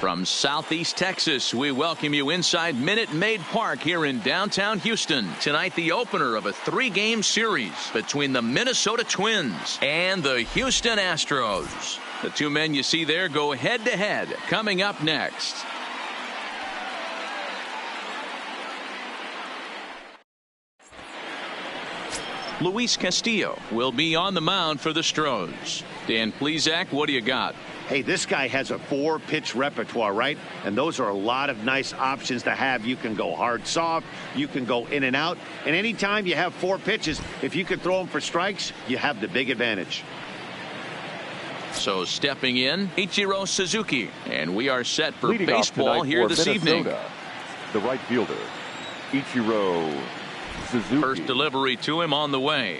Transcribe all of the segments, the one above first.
From Southeast Texas, we welcome you inside Minute Maid Park here in downtown Houston. Tonight, the opener of a 3-game series between the Minnesota Twins and the Houston Astros. The two men you see there go head-to-head coming up next. Luis Castillo will be on the mound for the Stros. Dan Plesac, what do you got? Hey, this guy has a 4-pitch repertoire, right? And those are a lot of nice options to have. You can go hard, soft. You can go in and out. And anytime you have 4 pitches, if you can throw them for strikes, you have the big advantage. So stepping in, Ichiro Suzuki. And we are set for Leading baseball here this evening. The right fielder, Ichiro Suzuki. First delivery to him on the way.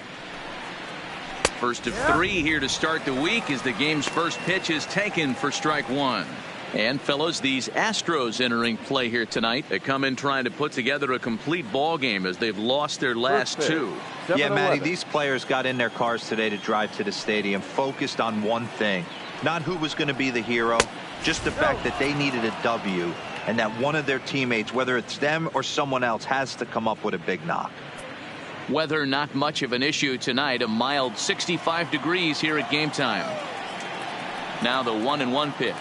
First of 3 here to start the week as the game's first pitch is taken for strike 1. And fellas, these Astros entering play here tonight. They come in trying to put together a complete ball game as they've lost their last 2. Yeah, Matty, these players got in their cars today to drive to the stadium focused on one thing. Not who was going to be the hero, just the fact that they needed a W and that one of their teammates, whether it's them or someone else, has to come up with a big knock. Weather not much of an issue tonight. A mild 65 degrees here at game time. Now the 1-1 pitch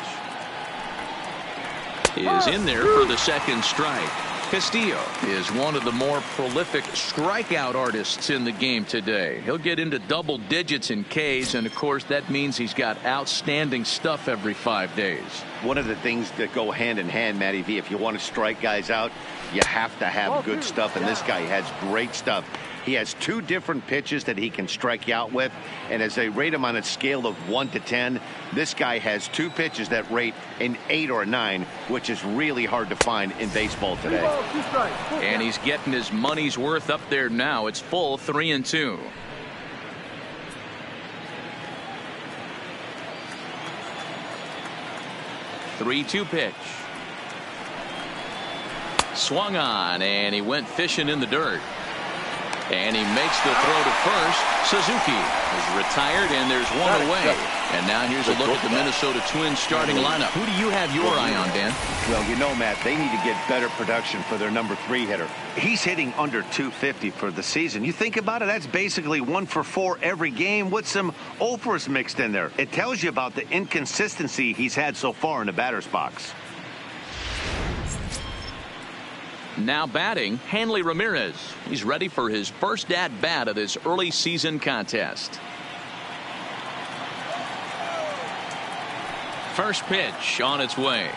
is in there for the second strike. Castillo is one of the more prolific strikeout artists in the game today. He'll get into double digits in Ks, and of course that means he's got outstanding stuff every 5 days. One of the things that go hand in hand, Matty V, if you want to strike guys out, you have to have good stuff, and this guy has great stuff. He has 2 different pitches that he can strike you out with, and as they rate him on a scale of 1 to 10, this guy has 2 pitches that rate an 8 or a 9, which is really hard to find in baseball today. And he's getting his money's worth up there now. It's full 3-2. Three-two pitch. Swung on, and he went fishing in the dirt. And he makes the throw to first. Suzuki is retired, and there's one away. And now here's a look at the Minnesota Twins starting lineup. Who do you have your eye on, Dan? Well, you know, Matt, they need to get better production for their number 3 hitter. He's hitting under 250 for the season. You think about it, that's basically 1 for 4 every game with some offers mixed in there. It tells you about the inconsistency he's had so far in the batter's box. Now batting, Hanley Ramirez. He's ready for his first at-bat of this early season contest. First pitch on its way.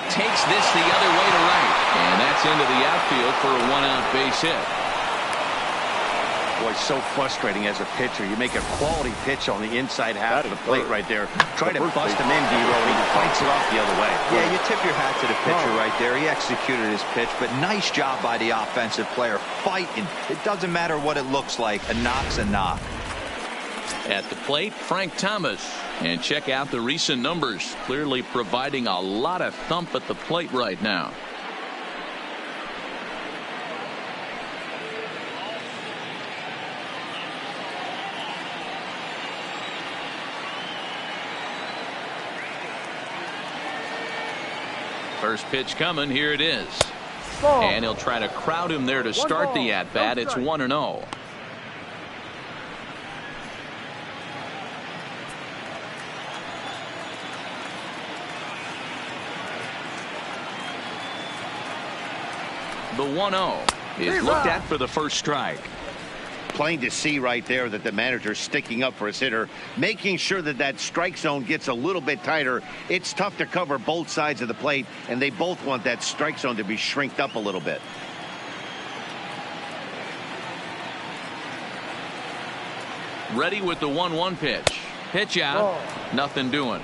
Takes this the other way to right. And that's into the outfield for a 1-out base hit. Boy, so frustrating as a pitcher. You make a quality pitch on the inside half of the plate right there. Try to bust him in, D-Roll, and he fights it off the other way. Yeah, you tip your hat to the pitcher right there. He executed his pitch, but nice job by the offensive player fighting. It doesn't matter what it looks like. A knock's a knock. At the plate, Frank Thomas. And check out the recent numbers. Clearly providing a lot of thump at the plate right now. First pitch coming. Here it is. And he'll try to crowd him there to start the at-bat. It's 1-0. The 1-0 is looked at for the first strike. Plain to see right there that the manager's sticking up for his hitter, making sure that that strike zone gets a little bit tighter. It's tough to cover both sides of the plate, and they both want that strike zone to be shrinked up a little bit. Ready with the 1-1 pitch. Pitch out. Nothing doing.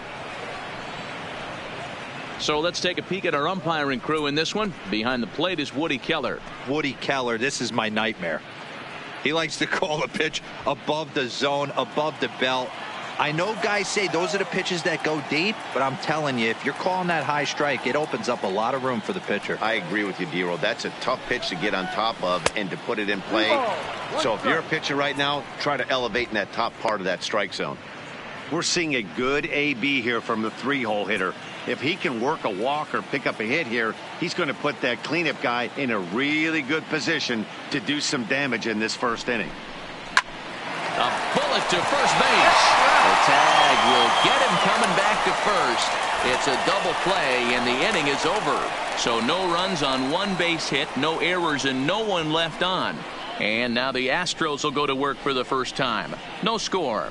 So let's take a peek at our umpiring crew in this one. Behind the plate is Woody Keller. Woody Keller, this is my nightmare. He likes to call a pitch above the zone, above the belt. I know guys say those are the pitches that go deep, but I'm telling you, if you're calling that high strike, it opens up a lot of room for the pitcher. I agree with you, D-Roll. That's a tough pitch to get on top of and to put it in play. So if you're a pitcher right now, try to elevate in that top part of that strike zone. We're seeing a good AB here from the 3-hole hitter. If he can work a walk or pick up a hit here, he's going to put that cleanup guy in a really good position to do some damage in this first inning. A bullet to first base. The tag will get him coming back to first. It's a double play, and the inning is over. So no runs on one base hit, no errors, and no one left on. And now the Astros will go to work for the first time. No score.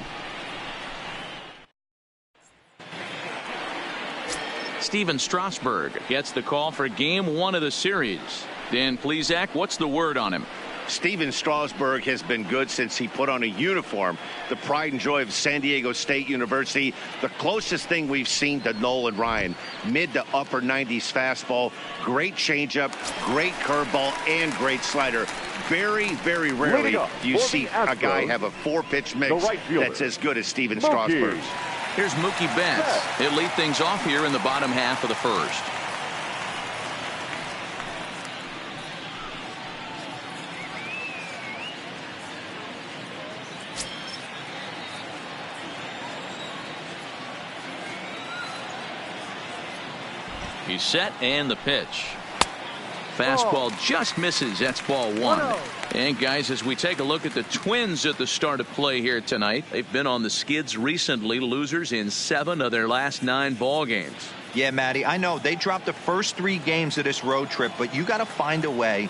Steven Strasburg gets the call for game 1 of the series. Dan Plesac, what's the word on him? Steven Strasburg has been good since he put on a uniform. The pride and joy of San Diego State University. The closest thing we've seen to Nolan Ryan. Mid to upper 90s fastball. Great changeup, great curveball, and great slider. Very, very rarely do you see a guy have a 4-pitch mix that's as good as Steven Strasburg. Here's Mookie Betts. He'll lead things off here in the bottom half of the first. He's set, and the pitch. Fastball just misses. That's ball 1. And guys, as we take a look at the Twins at the start of play here tonight, they've been on the skids recently, losers in 7 of their last 9 ball games. Yeah, Matty, I know they dropped the first 3 games of this road trip, but you got to find a way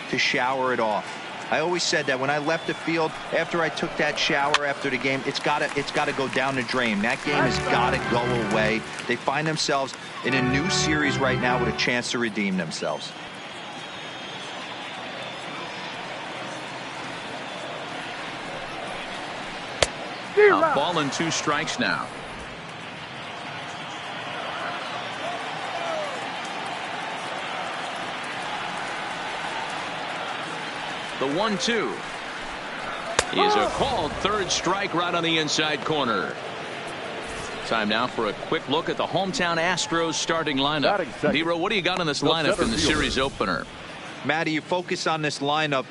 to shower it off. I always said that when I left the field after I took that shower after the game, it's got to go down the drain. That game has got to go away. They find themselves in a new series right now with a chance to redeem themselves. A ball and 2 strikes now. The 1-2 is a called third strike right on the inside corner. Time now for a quick look at the hometown Astros starting lineup. Nero, what do you got on this lineup in the series opener? Matty, you focus on this lineup,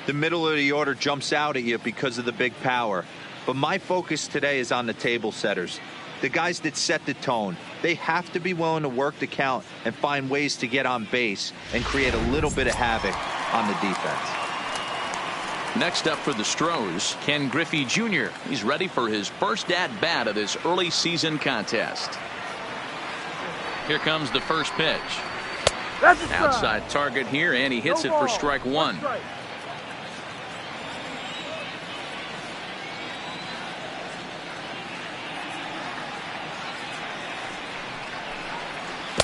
the middle of the order jumps out at you because of the big power. But my focus today is on the table setters, the guys that set the tone. They have to be willing to work the count and find ways to get on base and create a little bit of havoc on the defense. Next up for the Stros, Ken Griffey Jr. He's ready for his first at-bat of this early season contest. Here comes the first pitch. Outside target here, and he hits it for strike 1.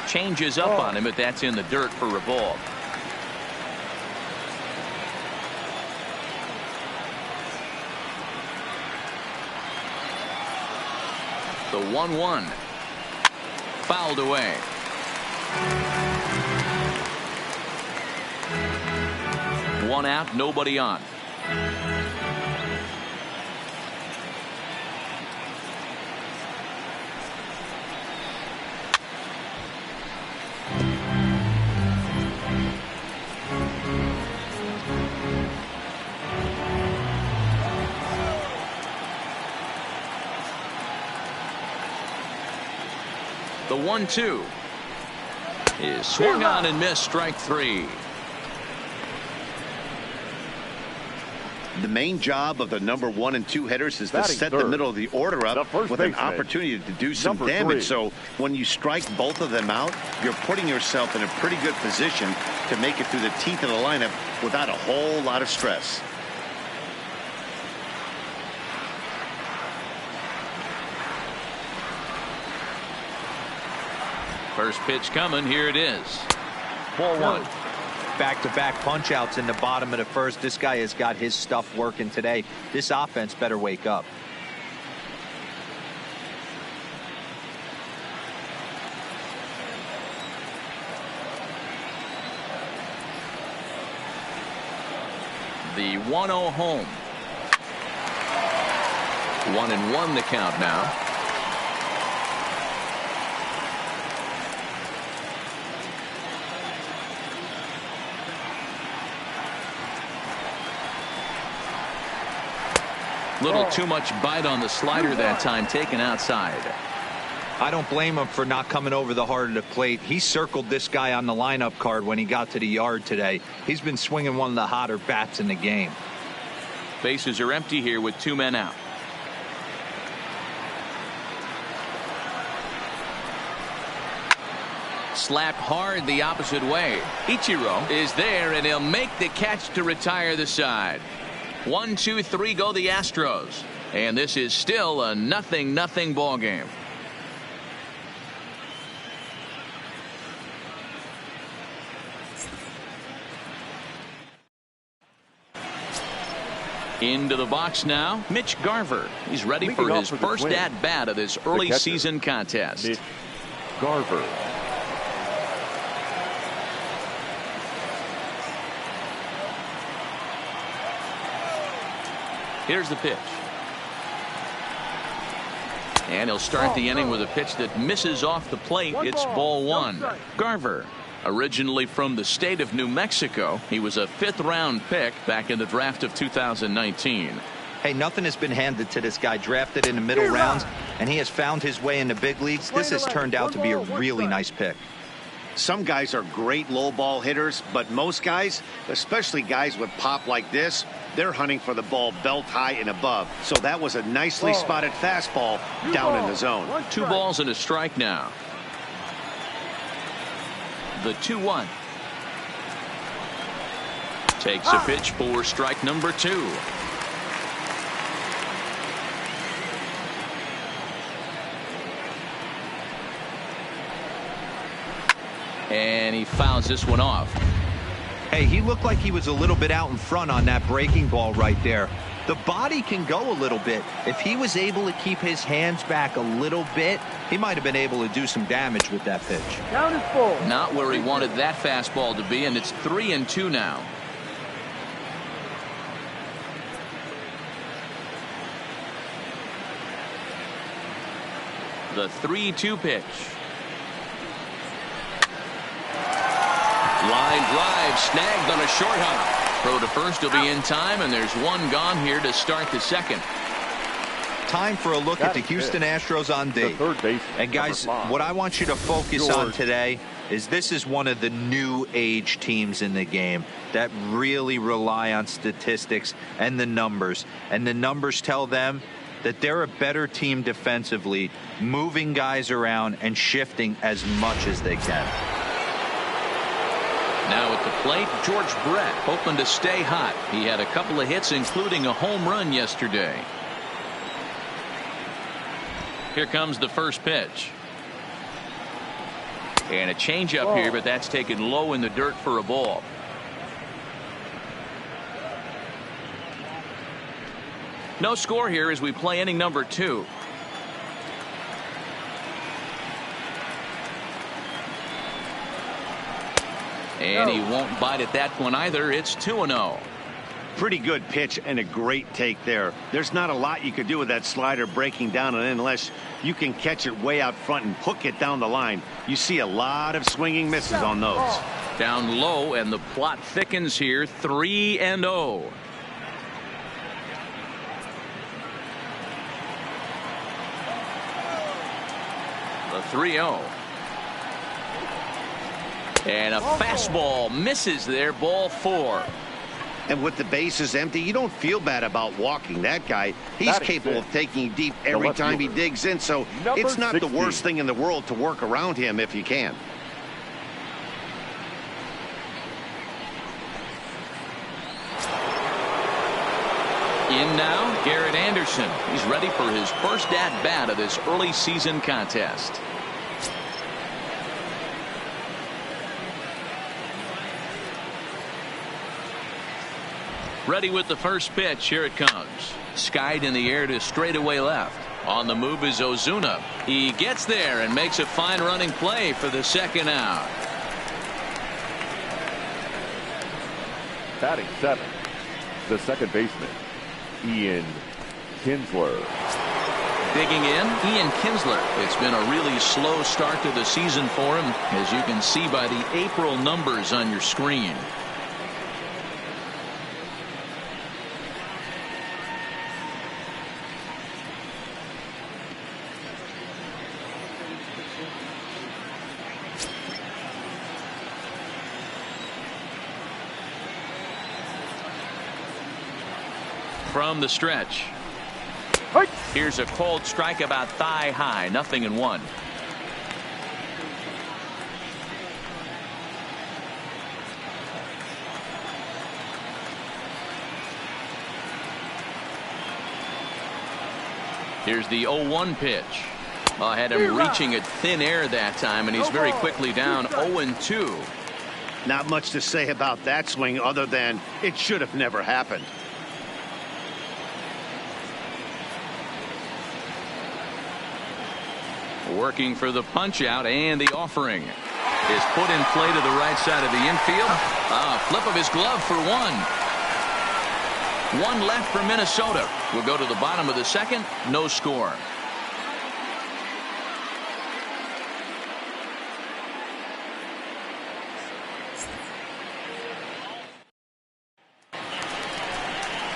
Changes up on him, but that's in the dirt for a ball. The 1-1 fouled away. One out, nobody on. The 1-2 is swung on and missed, strike 3. The main job of the number 1 and 2 hitters is to set the middle of the order up with an opportunity to do some damage. So when you strike both of them out, you're putting yourself in a pretty good position to make it through the teeth of the lineup without a whole lot of stress. First pitch coming. Here it is. Ball 1. Back-to-back punch-outs in the bottom of the first. This guy has got his stuff working today. This offense better wake up. The 1-0 home. 1-1 the count now. Little too much bite on the slider that time, taken outside. I don't blame him for not coming over the heart of the plate. He circled this guy on the lineup card when he got to the yard today. He's been swinging one of the hotter bats in the game. Bases are empty here with 2 men out. Slapped hard the opposite way. Ichiro is there, and he'll make the catch to retire the side. 1, 2, 3 go the Astros. And this is still a 0-0 ball game. Into the box now, Mitch Garver. He's ready for his first at-bat of this early season contest. Mitch Garver. Here's the pitch. And he'll start the inning with a pitch that misses off the plate. It's ball 1. Garver, originally from the state of New Mexico, he was a 5th-round pick back in the draft of 2019. Hey, nothing has been handed to this guy. Drafted in the middle rounds, and he has found his way in the big leagues. This has turned out to be a really nice pick. Some guys are great low ball hitters, but most guys, especially guys with pop like this, they're hunting for the ball belt high and above. So that was a nicely spotted fastball down in the zone. 2 balls and a strike now. The 2-1. Takes a pitch for strike number 2. And he fouls this one off. Hey, he looked like he was a little bit out in front on that breaking ball right there. The body can go a little bit. If he was able to keep his hands back a little bit, he might have been able to do some damage with that pitch. Down is full. Not where he wanted that fastball to be, and it's 3-2 now. The 3-2 pitch. Line drive snagged on a short hop. Throw to first will be in time, and there's 1 gone here to start the second. Time for a look at the Houston Astros on D. And guys, what I want you to focus on today is this is one of the new age teams in the game that really rely on statistics and the numbers. And the numbers tell them that they're a better team defensively, moving guys around and shifting as much as they can. Now at the plate, George Brett hoping to stay hot. He had a couple of hits, including a home run yesterday. Here comes the first pitch. And a changeup here, but that's taken low in the dirt for a ball. No score here as we play inning number 2. And he won't bite at that one either. It's 2-0. Pretty good pitch and a great take there. There's not a lot you could do with that slider breaking down and in unless you can catch it way out front and hook it down the line. You see a lot of swinging misses on those. Down low, and the plot thickens here. 3-0. The 3-0. And a fastball misses there. Ball 4. And with the bases empty, you don't feel bad about walking that guy. He's capable of taking deep every time he digs in, so it's not the worst thing in the world to work around him if you can. In now, Garrett Anderson. He's ready for his first at-bat of this early season contest. Ready with the first pitch. Here it comes. Skied in the air to straightaway left. On the move is Ozuna. He gets there and makes a fine running play for the second out. Batting 7, the second baseman, Ian Kinsler. Digging in, Ian Kinsler. It's been a really slow start to the season for him, as you can see by the April numbers on your screen. from the stretch. Here's a cold strike about thigh high, 0-1. Here's the 0-1 pitch. Had him reaching at thin air that time, and he's very quickly down 0-2. Not much to say about that swing other than it should have never happened. Working for the punch out, and the offering is put in play to the right side of the infield. Flip of his glove for one. One left for Minnesota. We'll go to the bottom of the second. No score.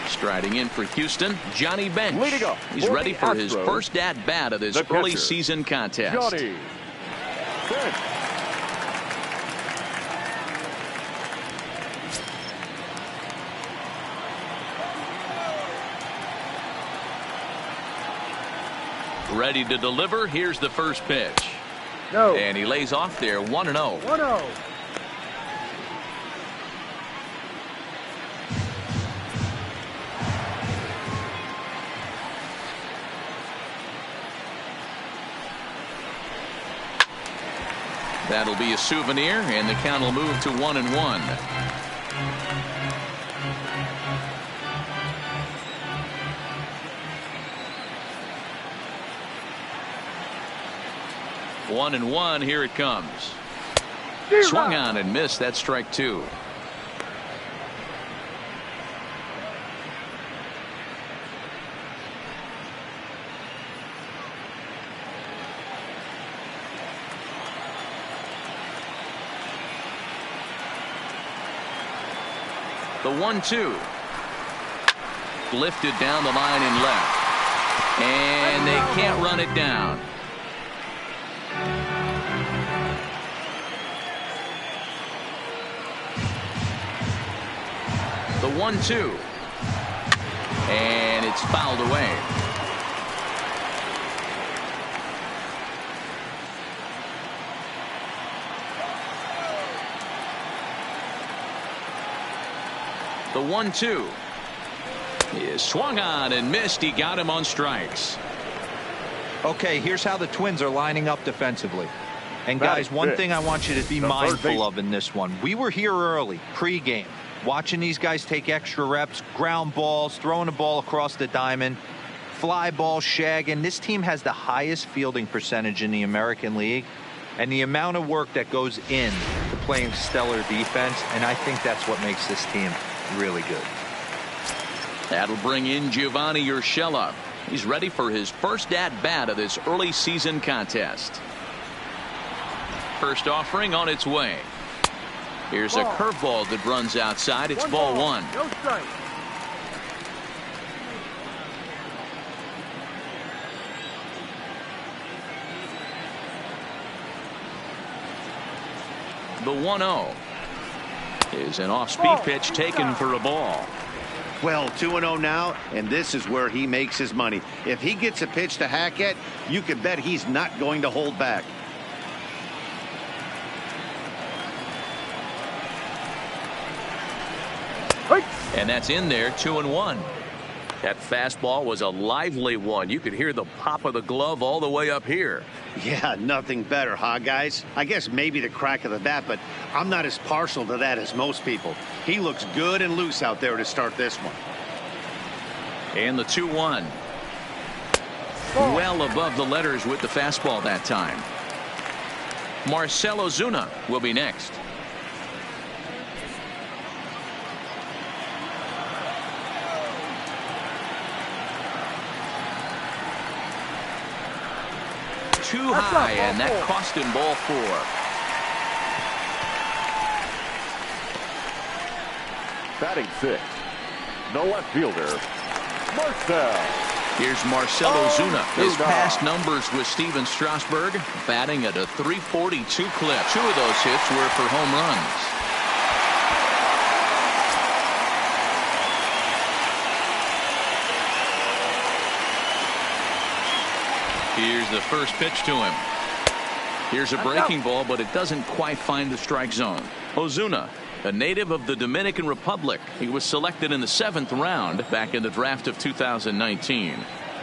Striding in for Houston, Johnny Bench. He's ready for his first at-bat of this early season contest. Johnny Bench. Ready to deliver. Here's the first pitch. And he lays off there, 1-0. 1-0. That'll be a souvenir, and the count will move to 1-1. One and one, here it comes. Swung on and missed. That's strike two. The 1-2. Lifted down the line and left. And they can't run it down. The 1-2. And it's fouled away. The 1-2 is swung on and missed. He got him on strikes. Okay, here's how the Twins are lining up defensively. And guys, one thing I want you to be mindful of in this one. We were here early, pregame, watching these guys take extra reps, ground balls, throwing the ball across the diamond, fly ball, shagging. This team has the highest fielding percentage in the American League. And the amount of work that goes in to playing stellar defense, and I think that's what makes this team really good. That'll bring in Giovanni Urshela. He's ready for his first at-bat of this early season contest. First offering on its way. Here's a curveball that runs outside. It's ball one. No strike. The 1-0 is an off-speed pitch taken for a ball. Well, 2-0 now, and this is where he makes his money. If he gets a pitch to hack at, you can bet he's not going to hold back. And that's in there, 2-1. That fastball was a lively one. You could hear the pop of the glove all the way up here. Yeah, nothing better, huh, guys? I guess maybe the crack of the bat, but I'm not as partial to that as most people. He looks good and loose out there to start this one. And the 2-1. Well above the letters with the fastball that time. Marcell Ozuna will be next. Too high, and that cost him ball four. Batting sixth, the left fielder, Marcell. Here's Marcell Ozuna. His past numbers with Steven Strasburg, batting at a .342 clip. Two of those hits were for home runs. Here's the first pitch to him. Here's a breaking ball, but it doesn't quite find the strike zone. Ozuna, a native of the Dominican Republic. He was selected in the 7th round back in the draft of 2019.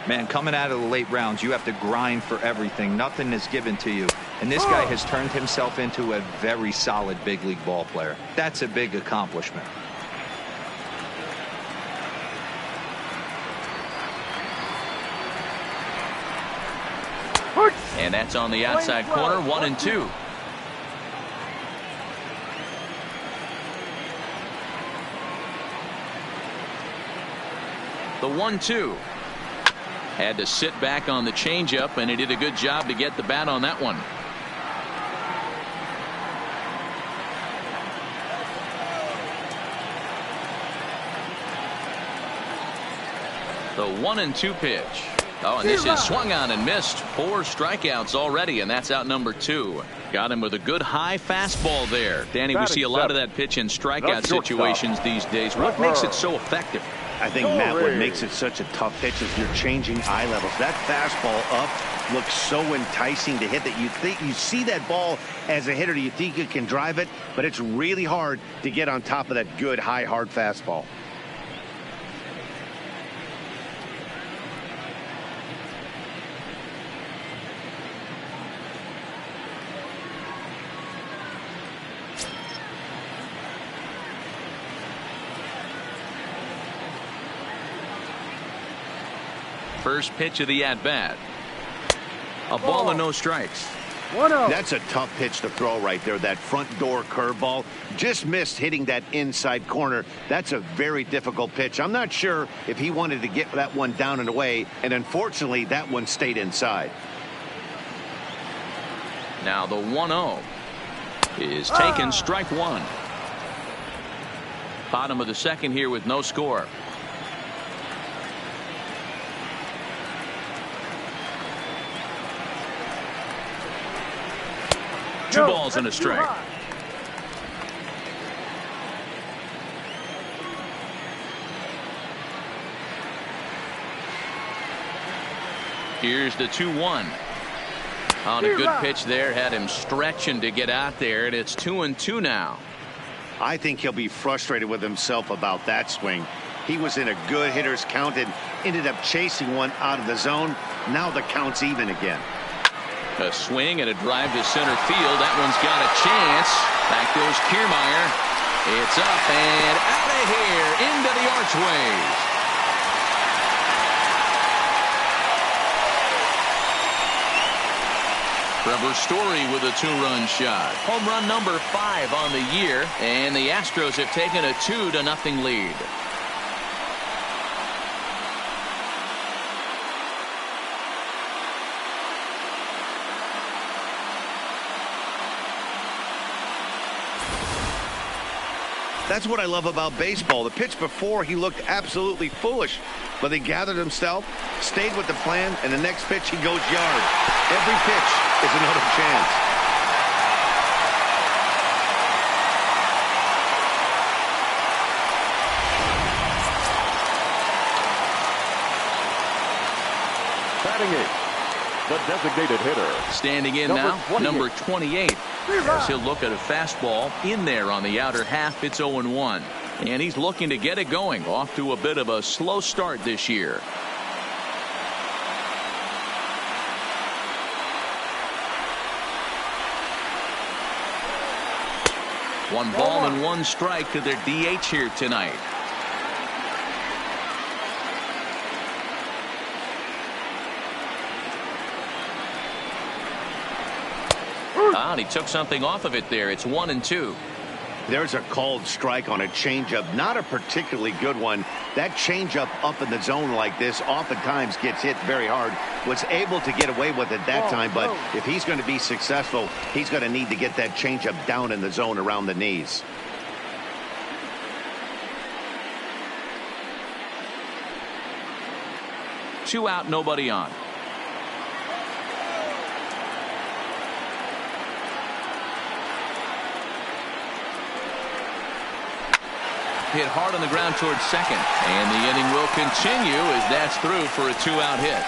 Man, coming out of the late rounds, you have to grind for everything. Nothing is given to you. And this guy has turned himself into a very solid big league ball player. That's a big accomplishment. And that's on the outside corner, 1-2. The 1-2. Had to sit back on the changeup, and he did a good job to get the bat on that one. The 1-2 pitch. Oh, and this is swung on and missed. 4 strikeouts already, and that's out number 2. Got him with a good high fastball there. Danny, we see a lot of that pitch in strikeout situations these days. What makes it so effective? I think, Matt, what makes it such a tough pitch is you're changing eye levels. That fastball up looks so enticing to hit that you see that ball as a hitter, you think you can drive it, but it's really hard to get on top of that good, high, hard fastball. First pitch of the at-bat. A ball and no strikes. That's a tough pitch to throw right there. That front door curveball just missed hitting that inside corner. That's a very difficult pitch. I'm not sure if he wanted to get that one down and away, and unfortunately that one stayed inside. Now the 1-0 is taken, strike 1. Bottom of the 2nd here with no score. Two balls and a strike. Here's the 2-1. On a good pitch there, had him stretching to get out there, and it's 2-2 now. I think he'll be frustrated with himself about that swing. He was in a good hitter's count and ended up chasing one out of the zone. Now the count's even again. A swing and a drive to center field. That one's got a chance. Back goes Kiermaier. It's up and out of here into the archways. Trevor Story with a 2-run shot. Home run number 5 on the year, and the Astros have taken a 2-0 lead. That's what I love about baseball. The pitch before, he looked absolutely foolish, but he gathered himself, stayed with the plan, and the next pitch he goes yard. Every pitch is another chance. Batting 8, the designated hitter. Standing in now, number 28. As he'll look at a fastball in there on the outer half. It's 0-1. And he's looking to get it going. Off to a bit of a slow start this year. One ball and 1 strike to their DH here tonight. And he took something off of it there. It's 1-2. There's a called strike on a changeup. Not a particularly good one. That changeup up in the zone like this oftentimes gets hit very hard. Was able to get away with it that time, but if he's going to be successful, he's going to need to get that changeup down in the zone around the knees. Two out, nobody on. Hit hard on the ground towards second, and the inning will continue as that's through for a 2-out hit.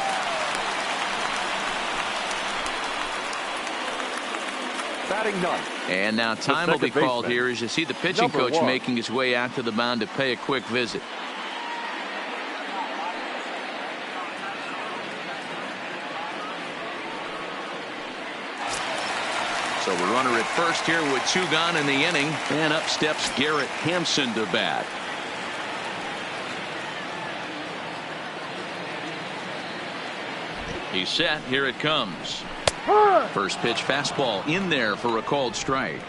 Batting ninth. And now time will be called here as you see the pitching coach #1. making his way out to the mound to pay a quick visit. So the runner at first here with 2 gone in the inning, and up steps Garrett Hampson to bat. He's set. Here it comes. First pitch fastball in there for a called strike.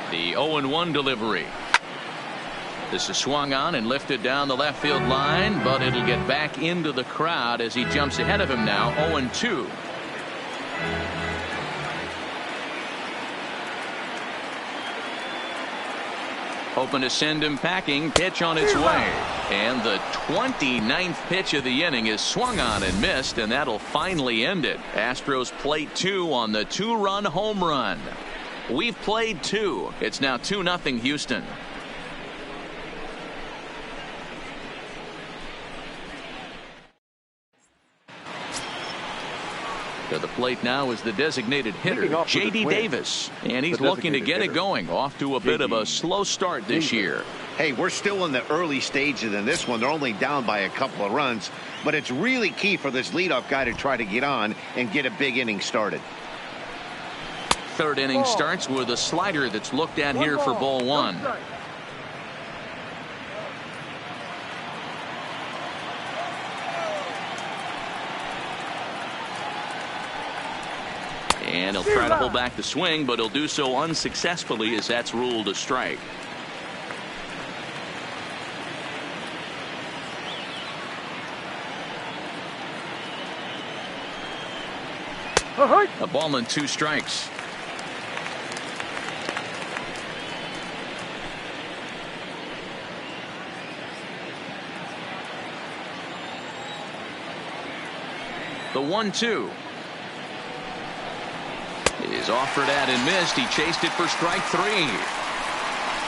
The 0-1 delivery. This is swung on and lifted down the left field line, but it'll get back into the crowd as he jumps ahead of him now. 0-2. Hoping to send him packing. Pitch on its way. And the 29th pitch of the inning is swung on and missed, and that'll finally end it. Astros plate 2 on the 2-run home run. We've played 2. It's now 2-0 Houston. To the plate now is the designated hitter, J.D. Davis. And he's looking to get it going. Off to a bit of a slow start this year. Hey, we're still in the early stages in this one. They're only down by a couple of runs. But it's really key for this leadoff guy to try to get on and get a big inning started. Third inning starts with a slider that's looked at here for ball 1. And he'll try to hold back the swing, but he'll do so unsuccessfully as that's ruled a strike. A ball and 2 strikes. The 1-2 is offered at and missed. He chased it for strike 3.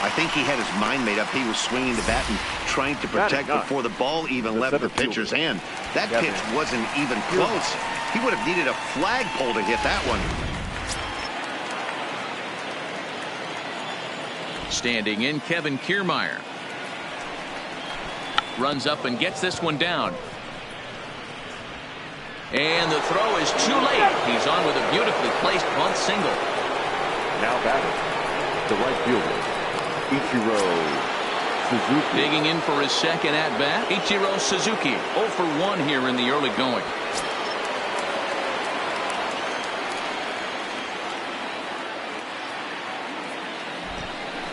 I think he had his mind made up. He was swinging the bat and trying to protect before the ball even left the pitcher's hand. That pitch wasn't even close. He would have needed a flagpole to hit that one. Standing in, Kevin Kiermaier runs up and gets this one down. And the throw is too late. He's on with a beautifully placed bunt single. Now batting, the right fielder, Ichiro Suzuki. Digging in for his second at bat, Ichiro Suzuki. 0 for 1 here in the early going.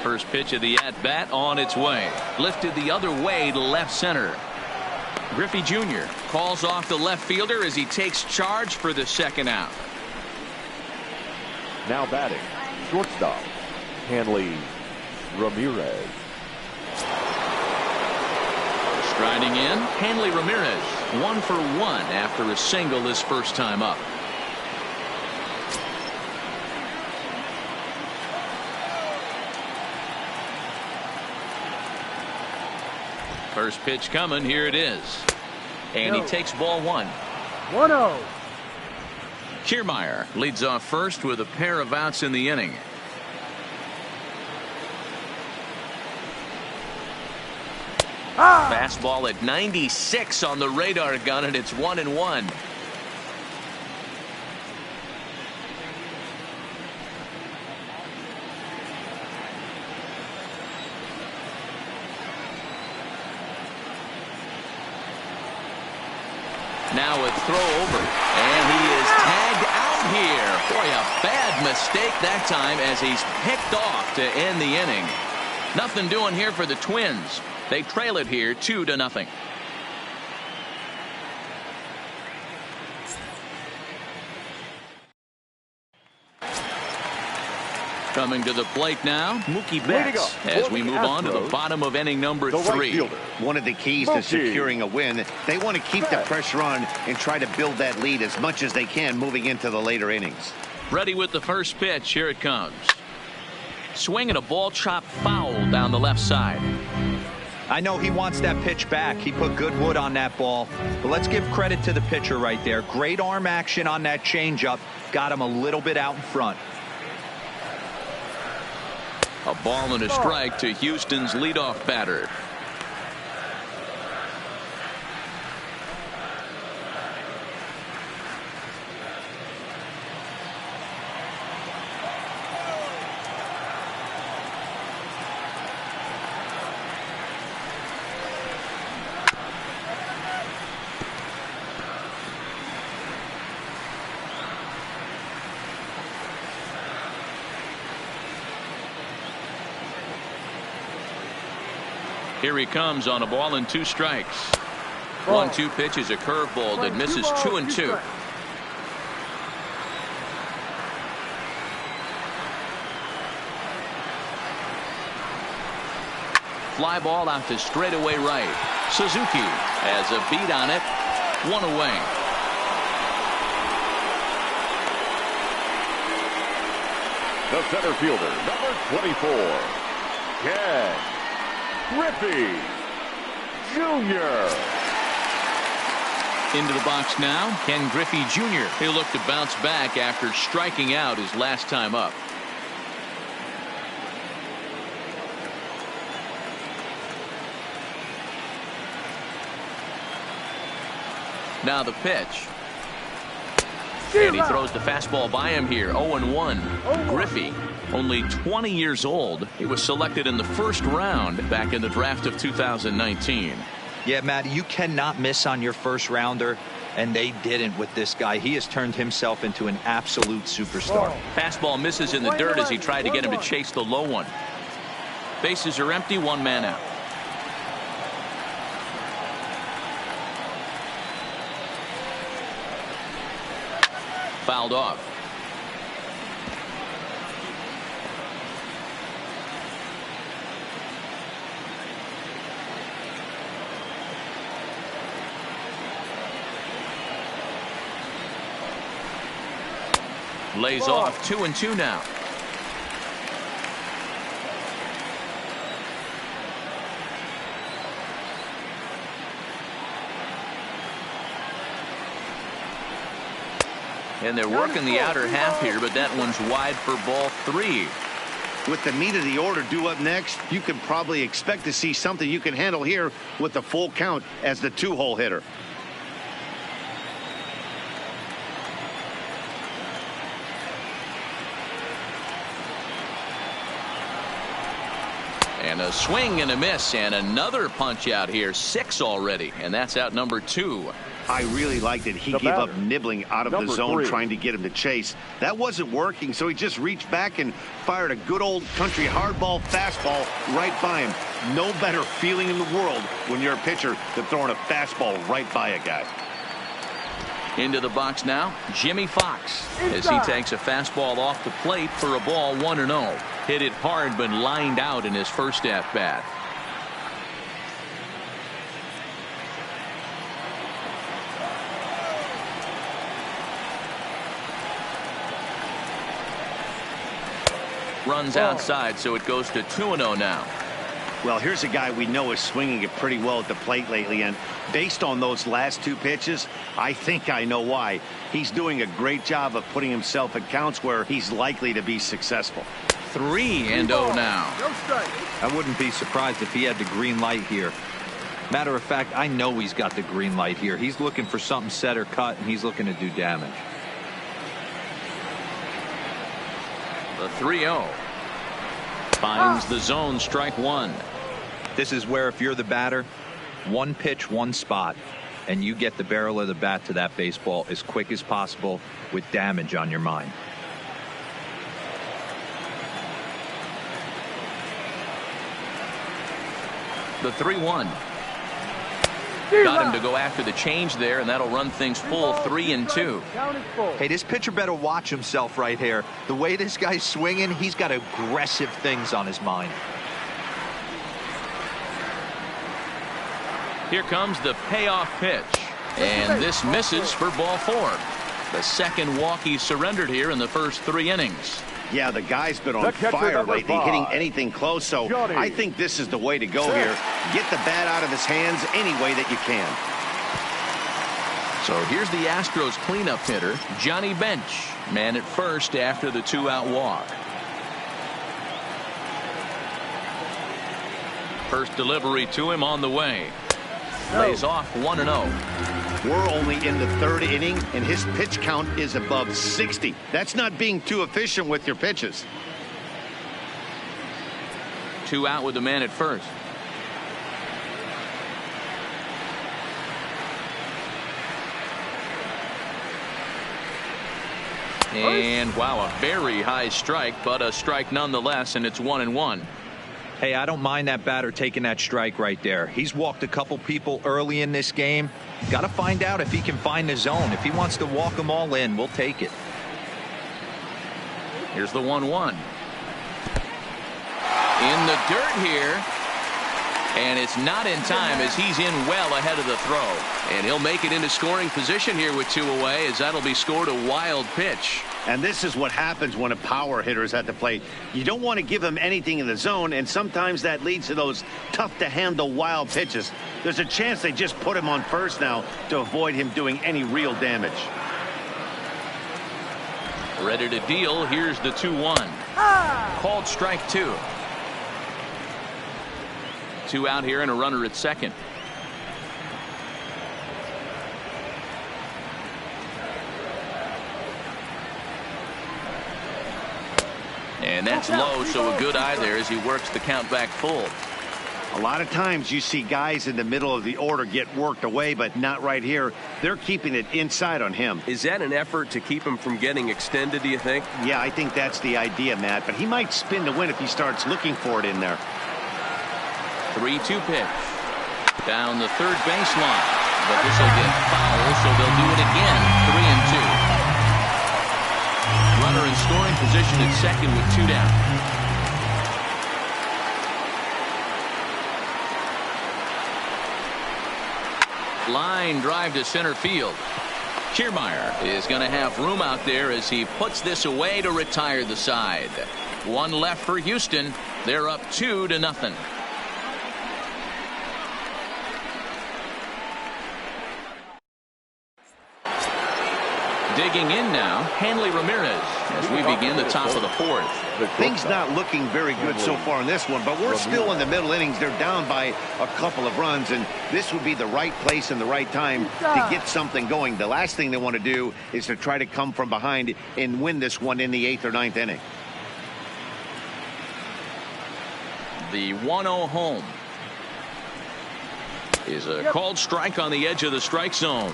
First pitch of the at bat on its way. Lifted the other way to left center. Griffey Jr. calls off the left fielder as he takes charge for the second out. Now batting, shortstop, Hanley Ramirez. Striding in, Hanley Ramirez. 1 for 1 after a single his first time up. First pitch coming. Here it is. And he takes ball 1. 1-0. Kiermaier leads off first with a pair of outs in the inning. Fastball at 96 on the radar gun, and it's 1-1. Now a throw over, and he is tagged out here. Boy, a bad mistake that time as he's picked off to end the inning. Nothing doing here for the Twins. They trail it here 2-0. Coming to the plate now, Mookie Betts, as we move on to the bottom of inning number 3. One of the keys to securing a win, they want to keep the pressure on and try to build that lead as much as they can moving into the later innings. Ready with the first pitch. Here it comes. Swinging a ball chopped foul down the left side. I know he wants that pitch back. He put good wood on that ball. But let's give credit to the pitcher right there. Great arm action on that changeup. Got him a little bit out in front. A ball and a strike to Houston's leadoff batter. Here he comes on a ball and 2 strikes. 1-2 pitch is a curveball that misses 2-2. Fly ball out to straightaway right. Suzuki has a beat on it. 1 away. The center fielder, number 24, Ken Griffey Jr. Into the box now, Ken Griffey Jr. He'll look to bounce back after striking out his last time up. Now the pitch. And he throws the fastball by him here. 0-1. Griffey, only 20 years old. He was selected in the first round back in the draft of 2019. Yeah, Matt, you cannot miss on your first rounder, and they didn't with this guy. He has turned himself into an absolute superstar. Fastball misses in the dirt as he tried to get him to chase the low one. Bases are empty, 1 man out. Fouled off. Lays off. 2-2 now. And they're working the outer half here, but that one's wide for ball 3. With the meat of the order due up next, you can probably expect to see something you can handle here with the full count as the 2-hole hitter. And a swing and a miss, and another punch out here. 6 already, and that's out number 2. I really liked it. He gave up nibbling out of the zone, trying to get him to chase. That wasn't working, so he just reached back and fired a good old country hardball fastball right by him. No better feeling in the world when you're a pitcher than throwing a fastball right by a guy. Into the box now, Jimmy Fox, as he takes a fastball off the plate for a ball 1-0. Hit it hard, but lined out in his first at-bat. Runs outside, so it goes to 2-0 now. Well, here's a guy we know is swinging it pretty well at the plate lately, and based on those last 2 pitches, I think I know why. He's doing a great job of putting himself at counts where he's likely to be successful. 3-0 now. I wouldn't be surprised if he had the green light here. Matter of fact, I know he's got the green light here. He's looking for something set or cut, and he's looking to do damage. The 3-0 finds the zone, strike 1. This is where, if you're the batter, 1 pitch, 1 spot, and you get the barrel of the bat to that baseball as quick as possible with damage on your mind. The 3-1. Got him to go after the change there, and that'll run things full 3-2. Hey, this pitcher better watch himself right here. The way this guy's swinging, he's got aggressive things on his mind. Here comes the payoff pitch, and this misses for ball 4. The second walk he surrendered here in the first 3 innings. Yeah, the guy's been on fire lately, hitting anything close, so I think this is the way to go here. Get the bat out of his hands any way that you can. So here's the Astros cleanup hitter, Johnny Bench, man at first after the 2-out walk. First delivery to him on the way. Lays off 1-0. We're only in the 3rd inning, and his pitch count is above 60. That's not being too efficient with your pitches. 2 out with the man at first. And wow, a very high strike, but a strike nonetheless, and it's 1-1. Hey, I don't mind that batter taking that strike right there. He's walked a couple people early in this game. Got to find out if he can find the zone. If he wants to walk them all in, we'll take it. Here's the 1-1. In the dirt here. And it's not in time as he's in well ahead of the throw. And he'll make it into scoring position here with 2 away, as that'll be scored a wild pitch. And this is what happens when a power hitter is at the plate. You don't want to give him anything in the zone, and sometimes that leads to those tough-to-handle wild pitches. There's a chance they just put him on first now to avoid him doing any real damage. Ready to deal. Here's the 2-1. Called strike 2. 2 out here and a runner at second. And that's low, so a good eye there as he works the count back full. A lot of times you see guys in the middle of the order get worked away, but not right here. They're keeping it inside on him. Is that an effort to keep him from getting extended, do you think? Yeah, I think that's the idea, Matt, but he might spin to win if he starts looking for it in there. 3-2 pitch. Down the third baseline. But this will get foul, so they'll do it again. 3-2. Runner in scoring position at second with 2 down. Line drive to center field. Kiermaier is going to have room out there as he puts this away to retire the side. 1 left for Houston. They're up 2-0. Digging in now, Hanley Ramirez as we begin the top of the 4th. Things not looking very good so far in this one, but we're still in the middle innings. They're down by a couple of runs, and this would be the right place and the right time to get something going. The last thing they want to do is to try to come from behind and win this one in the 8th or 9th inning. The 1-0 home is a called strike on the edge of the strike zone.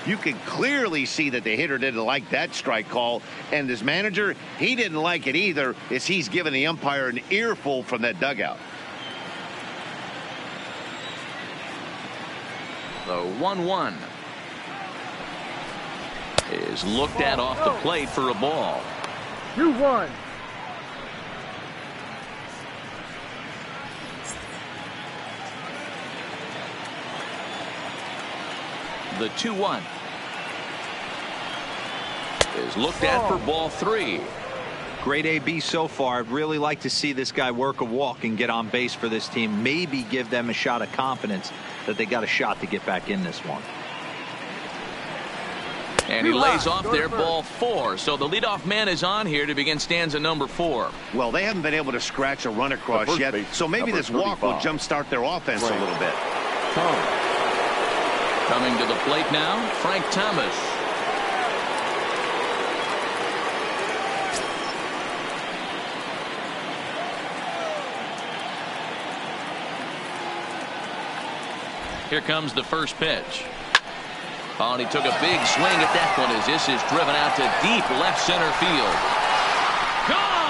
You can clearly see that the hitter didn't like that strike call, and his manager, he didn't like it either, as he's giving the umpire an earful from that dugout. The 1-1 is looked at off the plate for a ball. 2-1. The 2-1 is looked at for ball 3. Great AB so far. I'd really like to see this guy work a walk and get on base for this team. Maybe give them a shot of confidence that they got a shot to get back in this one. And he lays off there, ball 4. So the leadoff man is on here to begin stanza number 4. Well, they haven't been able to scratch a run across yet, so maybe this walk will jumpstart their offense a little bit. Coming to the plate now, Frank Thomas. Here comes the first pitch. Oh, and he took a big swing at that one as this is driven out to deep left center field. Gone!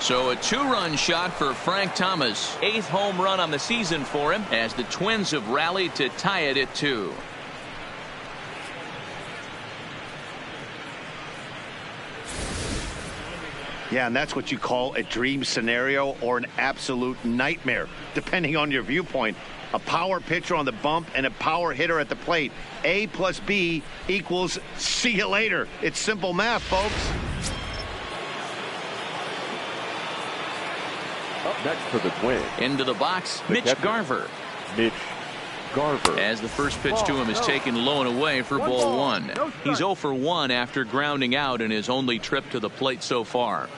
So a 2-run shot for Frank Thomas. 8th home run on the season for him as the Twins have rallied to tie it at 2. Yeah, and that's what you call a dream scenario or an absolute nightmare, depending on your viewpoint. A power pitcher on the bump and a power hitter at the plate. A plus B equals see you later. It's simple math, folks. Up next for the Twins. Into the box, The Mitch catcher, Garver. Mitch Garver. As the first pitch to him is taken low and away for ball one. He's 0 for 1 after grounding out in his only trip to the plate so far.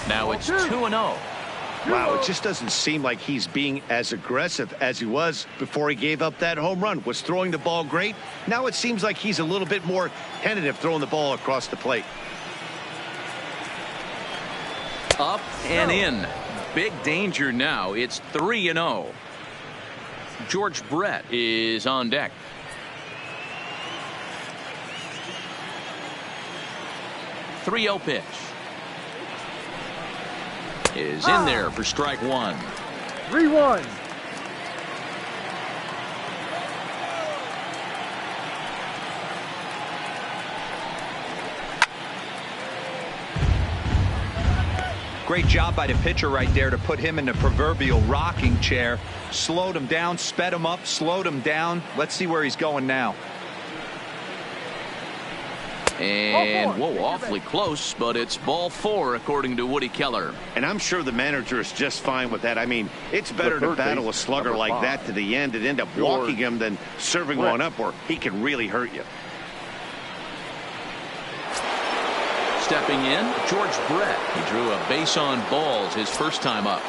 Now it's 2-0. Wow, it just doesn't seem like he's being as aggressive as he was before he gave up that home run. Was throwing the ball great. Now it seems like he's a little bit more tentative throwing the ball across the plate. Up and in. Big danger now. It's 3-0. George Brett is on deck. .30 pitch is in there for strike one. 3-1. Great job by the pitcher right there to put him in the proverbial rocking chair. Slowed him down, sped him up, slowed him down. Let's see where he's going now. And whoa, awfully close, but it's ball 4 according to Woody Keller. And I'm sure the manager is just fine with that. I mean, it's better to battle a slugger like that to the end and end up walking him than serving one up where he can really hurt you. Stepping in, George Brett. He drew a base on balls his first time up.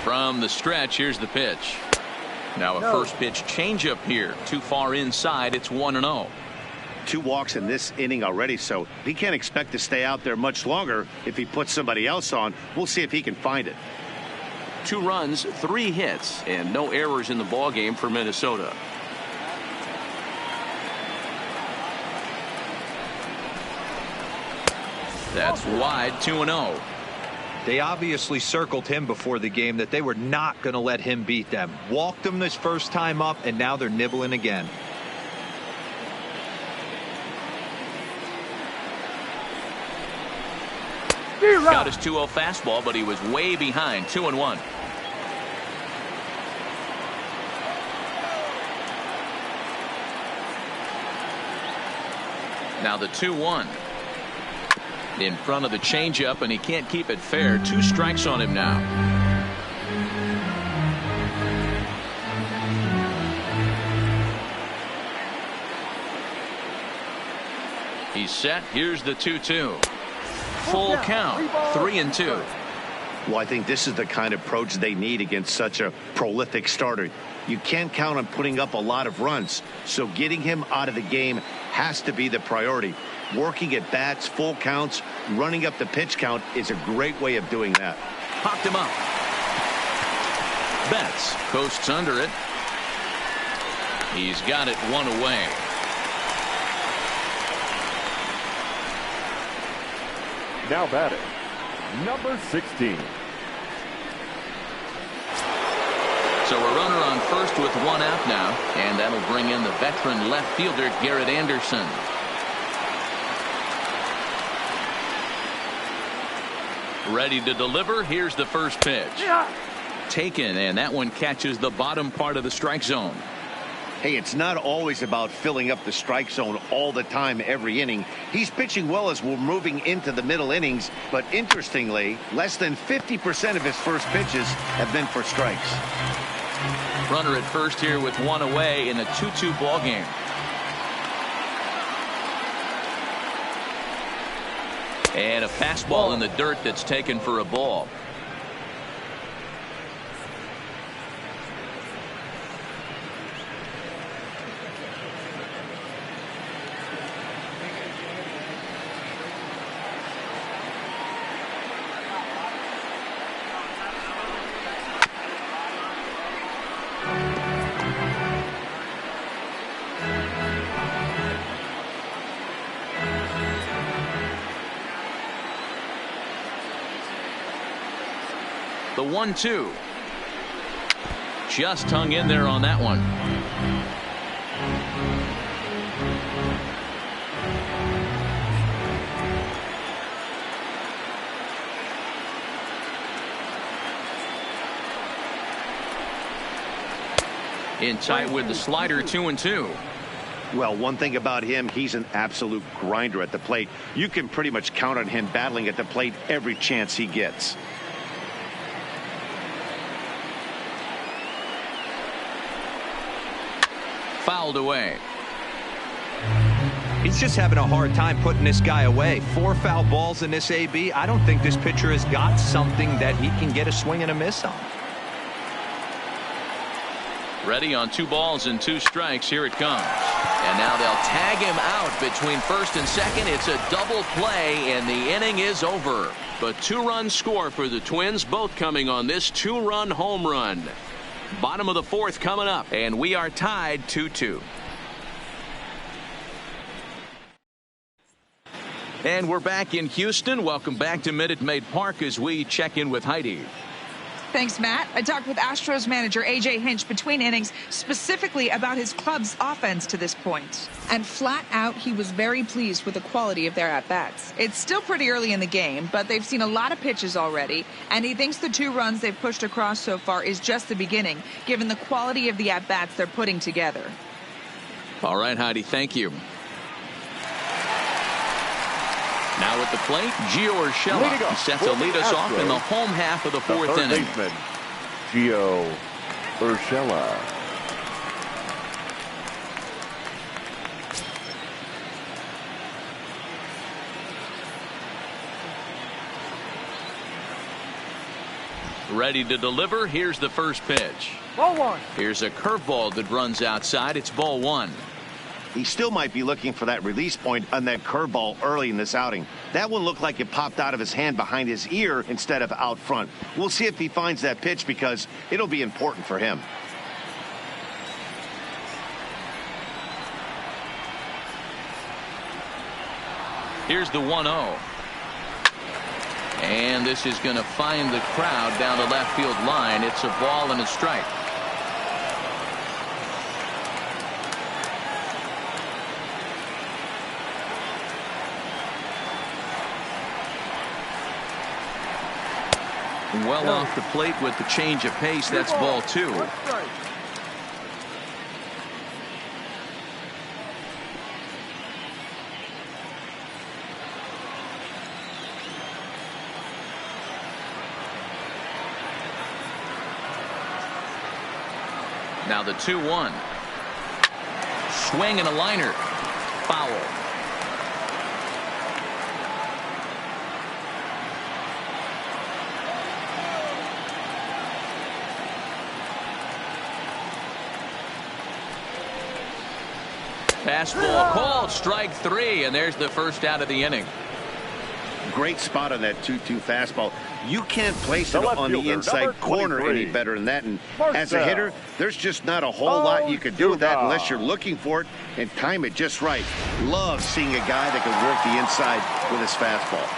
From the stretch, here's the pitch. Now a first pitch changeup here. Too far inside. It's 1-0. 2 walks in this inning already, so he can't expect to stay out there much longer if he puts somebody else on. We'll see if he can find it. 2 runs, 3 hits, and no errors in the ballgame for Minnesota. That's wide, 2-0. They obviously circled him before the game that they were not going to let him beat them. Walked him this first time up, and now they're nibbling again. Got his 2-0 fastball, but he was way behind. 2-1. Now the 2-1. In front of the changeup, and he can't keep it fair. 2 strikes on him now. He's set. Here's the 2-2. Full count. 3-2. Well, I think this is the kind of approach they need against such a prolific starter. You can't count on putting up a lot of runs, so getting him out of the game has to be the priority. Working at bats, full counts, running up the pitch count is a great way of doing that. Popped him up. Betts coasts under it. He's got it 1 away. Now batting, number 16. So a runner on first with 1 out now, and that'll bring in the veteran left fielder Garrett Anderson. Ready to deliver. Here's the first pitch. Taken, and that one catches the bottom part of the strike zone. Hey, it's not always about filling up the strike zone all the time every inning. He's pitching well as we're moving into the middle innings, but interestingly, less than 50% of his first pitches have been for strikes. Runner at first here with 1 away in a 2-2 ball game. And a fastball in the dirt that's taken for a ball. The 1-2. Just hung in there on that one. In tight with the slider, 2-2. Well, one thing about him, he's an absolute grinder at the plate. You can pretty much count on him battling at the plate every chance he gets. Fouled away. He's just having a hard time putting this guy away. 4 foul balls in this AB. I don't think this pitcher has got something that he can get a swing and a miss on. Ready on 2 balls and 2 strikes. Here it comes. And now they'll tag him out between first and second. It's a double play, and the inning is over. The 2-run score for the Twins, both coming on this 2-run home run. Bottom of the 4th coming up, and we are tied 2-2. And we're back in Houston. Welcome back to Minute Maid Park as we check in with Heidi. Thanks, Matt. I talked with Astros manager A.J. Hinch between innings specifically about his club's offense to this point. And flat out, he was very pleased with the quality of their at-bats. It's still pretty early in the game, but they've seen a lot of pitches already, and he thinks the 2 runs they've pushed across so far is just the beginning, given the quality of the at-bats they're putting together. All right, Heidi, thank you. Now at the plate, Gio Urshela. He set to lead us off in the home half of the 4th inning. Baseman, Gio Urshela. Ready to deliver. Here's the first pitch. Ball 1. Here's a curveball that runs outside. It's ball 1. He still might be looking for that release point on that curveball early in this outing. That one looked like it popped out of his hand behind his ear instead of out front. We'll see if he finds that pitch because it'll be important for him. Here's the 1-0. And this is going to find the crowd down the left field line. It's a ball and a strike. Well off the plate with the change of pace. That's ball 2. Now the 2-1. Swing and a liner. Foul. Fastball called, strike 3, and there's the first out of the inning. Great spot on that 2-2 fastball. You can't place it on the inside corner any better than that. And as a hitter, there's just not a whole lot you can do with that unless you're looking for it and time it just right. Love seeing a guy that can work the inside with his fastball.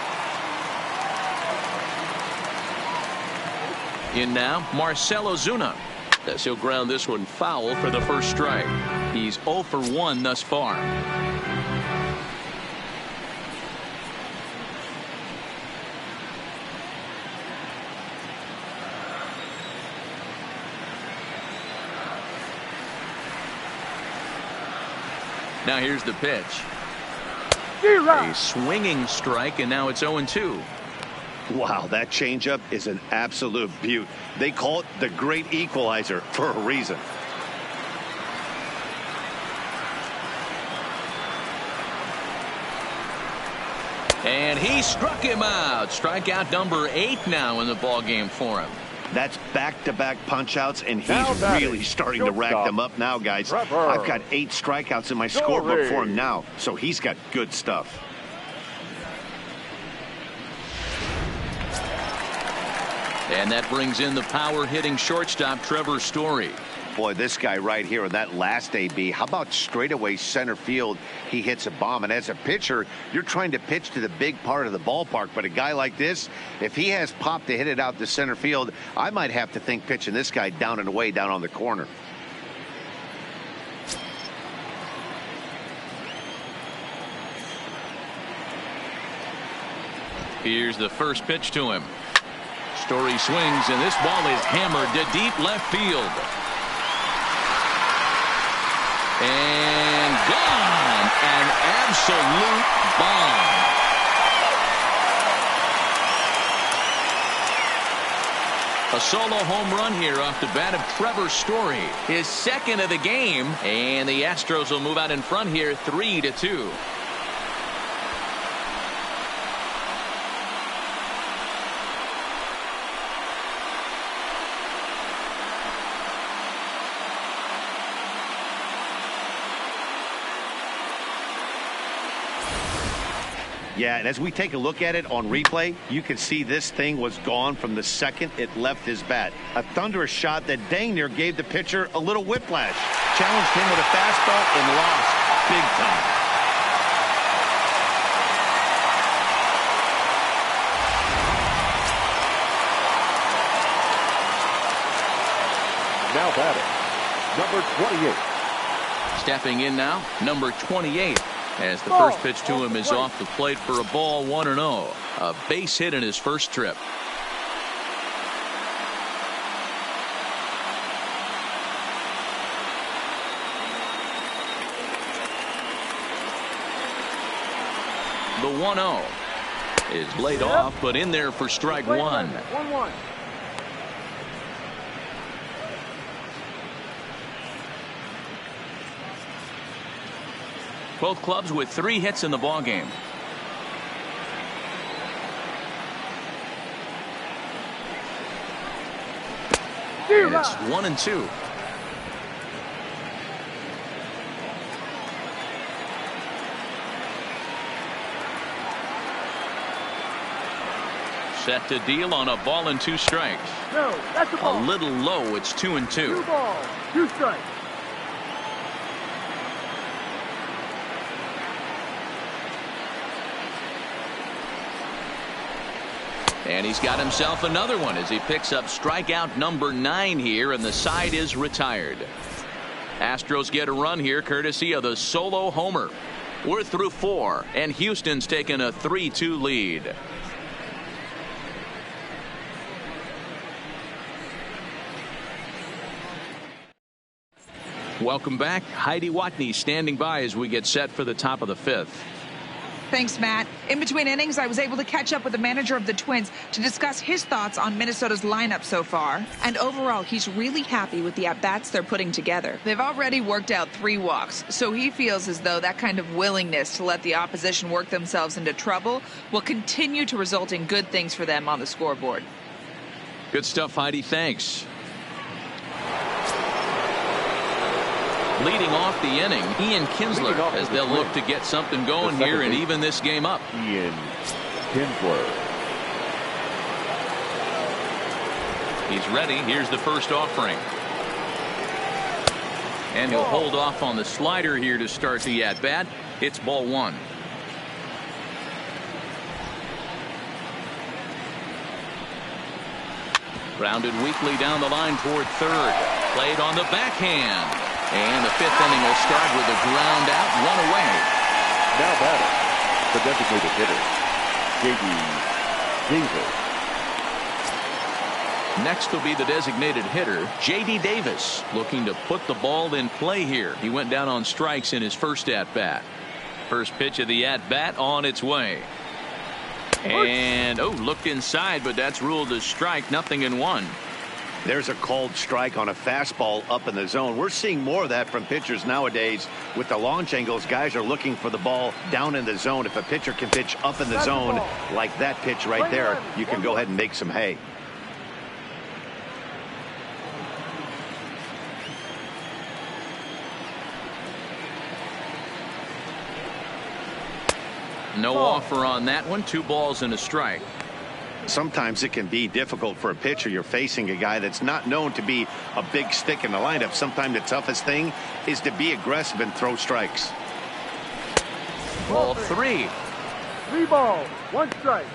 In now, Marcell Ozuna. As he'll ground this one foul for the first strike. He's 0 for 1 thus far. Now here's the pitch. A swinging strike, and now it's 0-2. Wow, that changeup is an absolute beaut. They call it the great equalizer for a reason. And he struck him out. Strikeout number 8 now in the ball game for him. That's back-to-back punch-outs, and he's really starting to rack them up now, guys. I've got 8 strikeouts in my scorebook for him now, so he's got good stuff. And that brings in the power-hitting shortstop, Trevor Story. Boy, this guy right here in that last AB, how about straightaway center field? He hits a bomb. And as a pitcher, you're trying to pitch to the big part of the ballpark. But a guy like this, if he has pop to hit it out to center field, I might have to think pitching this guy down and away down on the corner. Here's the first pitch to him. Story swings, and this ball is hammered to deep left field. And gone. An absolute bomb. A solo home run here off the bat of Trevor Story. His second of the game. And the Astros will move out in front here 3-2. Yeah, and as we take a look at it on replay, you can see this thing was gone from the second it left his bat. A thunderous shot that dang near gave the pitcher a little whiplash. Challenged him with a fastball and lost big time. Now batting, number 28. Stepping in now, number 28. As the first pitch to him is off the plate for a ball, 1-0. A base hit in his first trip. The 1-0 is laid off, but in there for strike one. 1-1. Both clubs with 3 hits in the ballgame. It's 1-2. Set to deal on a ball and 2 strikes. No, that's a ball. A little low. It's 2-2. 2 balls, 2 strikes. And he's got himself another one as he picks up strikeout number 9 here, and the side is retired. Astros get a run here courtesy of the solo homer. We're through 4, and Houston's taken a 3-2 lead. Welcome back. Heidi Watney standing by as we get set for the top of the 5th. Thanks, Matt. In between innings, I was able to catch up with the manager of the Twins to discuss his thoughts on Minnesota's lineup so far. And overall, he's really happy with the at-bats they're putting together. They've already worked out 3 walks, so he feels as though that kind of willingness to let the opposition work themselves into trouble will continue to result in good things for them on the scoreboard. Good stuff, Heidi. Thanks. Leading off the inning, Ian Kinsler, as they'll look to get something going here and even this game up. Ian Kinsler. He's ready. Here's the first offering. And he'll hold off on the slider here to start the at-bat. It's ball 1. Grounded weakly down the line toward third. Played on the backhand. And the 5th inning will start with a ground out, 1 away. Now batting, the designated hitter, J.D. Davis. Next will be the designated hitter, J.D. Davis, looking to put the ball in play here. He went down on strikes in his first at-bat. First pitch of the at-bat on its way. And, looked inside, but that's ruled a strike, 0-1. There's a called strike on a fastball up in the zone. We're seeing more of that from pitchers nowadays. With the launch angles, guys are looking for the ball down in the zone. If a pitcher can pitch up in the zone like that pitch right there, you can go ahead and make some hay. No offer on that one. 2 balls and a strike. Sometimes it can be difficult for a pitcher. You're facing a guy that's not known to be a big stick in the lineup. Sometimes the toughest thing is to be aggressive and throw strikes. Ball 3. 3 balls, 1 strike.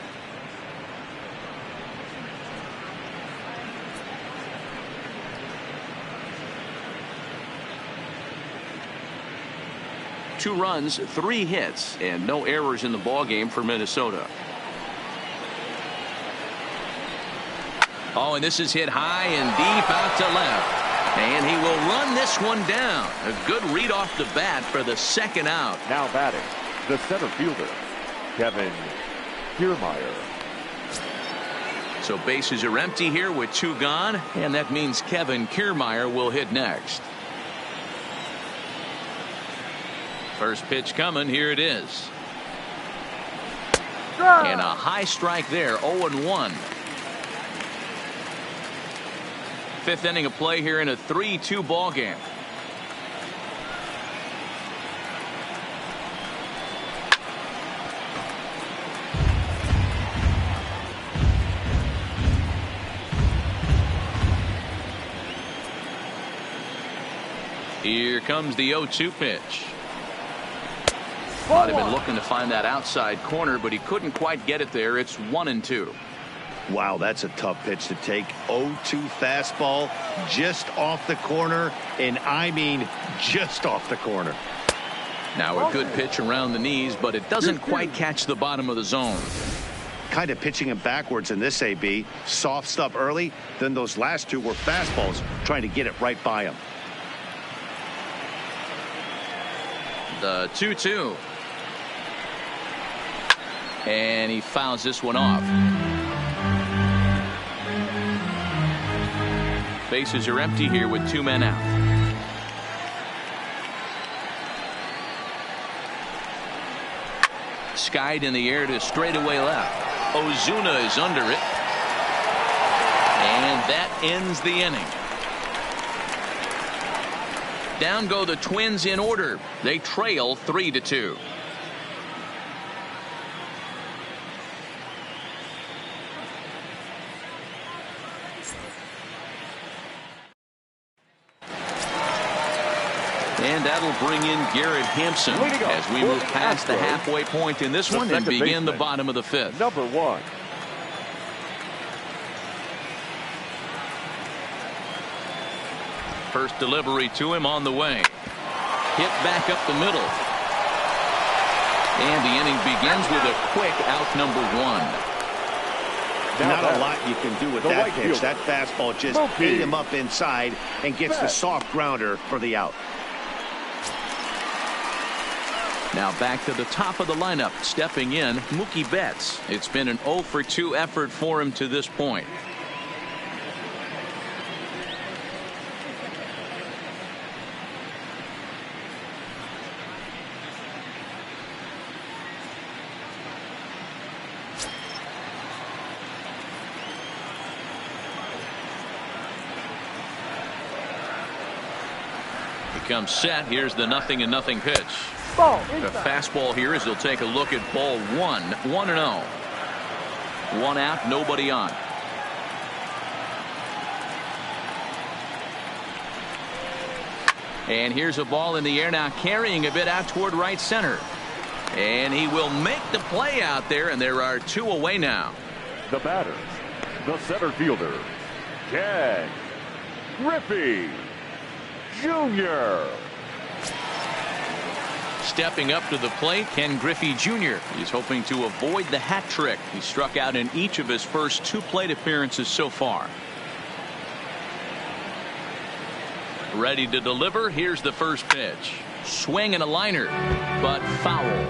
Two runs, 3 hits, and no errors in the ballgame for Minnesota. Oh, and this is hit high and deep out to left. And he will run this one down. A good read off the bat for the second out. Now batting, the center fielder, Kevin Kiermaier. So bases are empty here with 2 gone, and that means Kevin Kiermaier will hit next. First pitch coming. Here it is. And a high strike there. 0-1. 5th inning of play here in a 3-2 ball game. Here comes the 0-2 pitch. Might have been looking to find that outside corner, but he couldn't quite get it there. It's 1-2. Wow, that's a tough pitch to take. 0-2 fastball just off the corner, and I mean just off the corner. Now a good pitch around the knees, but it doesn't quite catch the bottom of the zone. Kind of pitching him backwards in this AB. Soft stuff early, then those last 2 were fastballs trying to get it right by him. The 2-2. And he fouls this one off. Bases are empty here with 2 men out. Skied in the air to straightaway left. Ozuna is under it. And that ends the inning. Down go the Twins in order. They trail 3-2. And that'll bring in Garrett Hampson as we move past the halfway point in this one and begin the bottom of the 5th. Number 1. First delivery to him on the way. Hit back up the middle. And the inning begins with a quick out number 1. Not a lot you can do with that pitch. That fastball just ate him up inside and gets the soft grounder for the out. Now back to the top of the lineup. Stepping in, Mookie Betts. It's been an 0-for-2 effort for him to this point. Comes set. Here's the 0-0 pitch. The fastball here as he'll take a look at ball 1. 1-0. 1 out, nobody on. And here's a ball in the air now, carrying a bit out toward right center. And he will make the play out there, and there are 2 away now. The batter, the center fielder, Ken Griffey Jr. Stepping up to the plate, Ken Griffey Jr. He's hoping to avoid the hat trick. He struck out in each of his first 2 plate appearances so far. Ready to deliver. Here's the first pitch. Swing and a liner, but foul.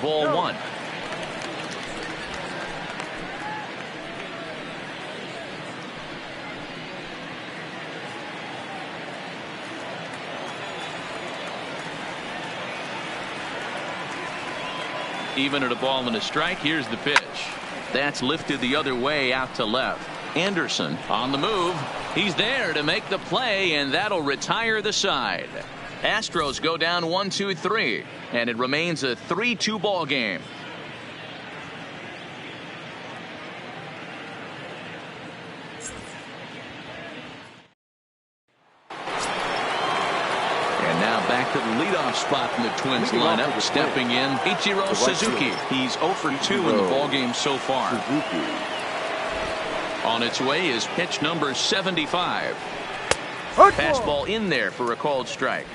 Ball 1. Even at a ball and a strike. Here's the pitch. That's lifted the other way out to left. Anderson on the move. He's there to make the play, and that'll retire the side. Astros go down 1-2-3, and it remains a 3-2 ball game. And now back to the leadoff spot in the Twins lineup. Stepping in, Ichiro Suzuki. He's 0 for 2 in the ball game so far. On its way is pitch number 75. Fastball in there for a called strike.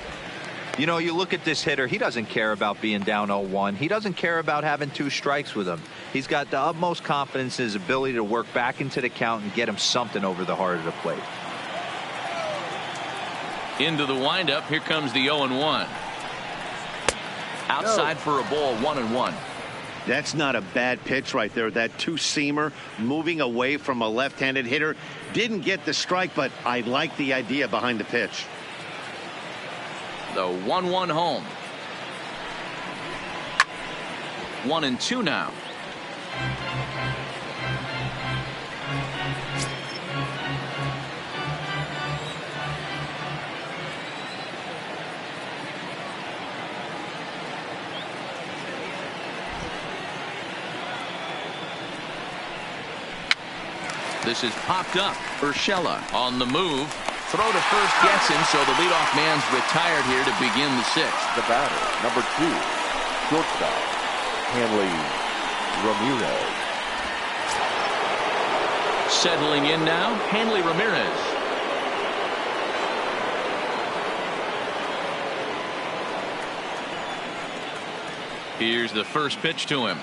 You know, you look at this hitter, he doesn't care about being down 0-1. He doesn't care about having 2 strikes with him. He's got the utmost confidence in his ability to work back into the count and get him something over the heart of the plate. Into the windup, here comes the 0-1. Outside for a ball, 1-1. That's not a bad pitch right there. That two-seamer moving away from a left-handed hitter. Didn't get the strike, but I like the idea behind the pitch. The 1-1 home. 1-2 now. This is popped up. Urshela on the move. Throw to first gets him, so the leadoff man's retired here to begin the 6th. The batter, number 2, shortstop, Hanley Ramirez. Settling in now, Hanley Ramirez. Here's the first pitch to him.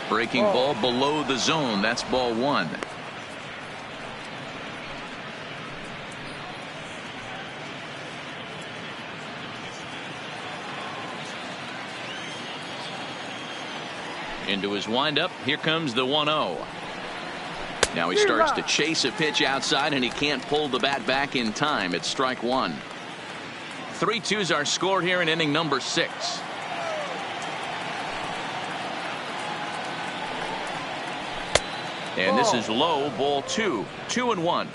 Breaking ball below the zone. That's ball 1. Into his windup. Here comes the 1-0. Now he starts to chase a pitch outside, and he can't pull the bat back in time. It's strike 1. 3-2s are scored here in inning number 6. And this is low, ball 2. 2-1.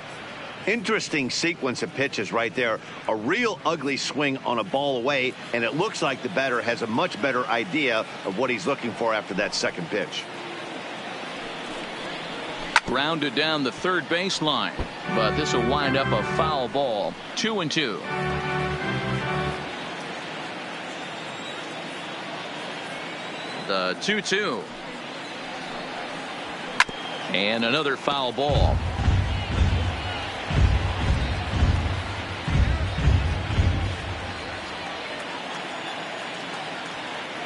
Interesting sequence of pitches right there. A real ugly swing on a ball away, and it looks like the batter has a much better idea of what he's looking for after that second pitch. Grounded down the third baseline, but this will wind up a foul ball. 2-2. The 2-2. And another foul ball.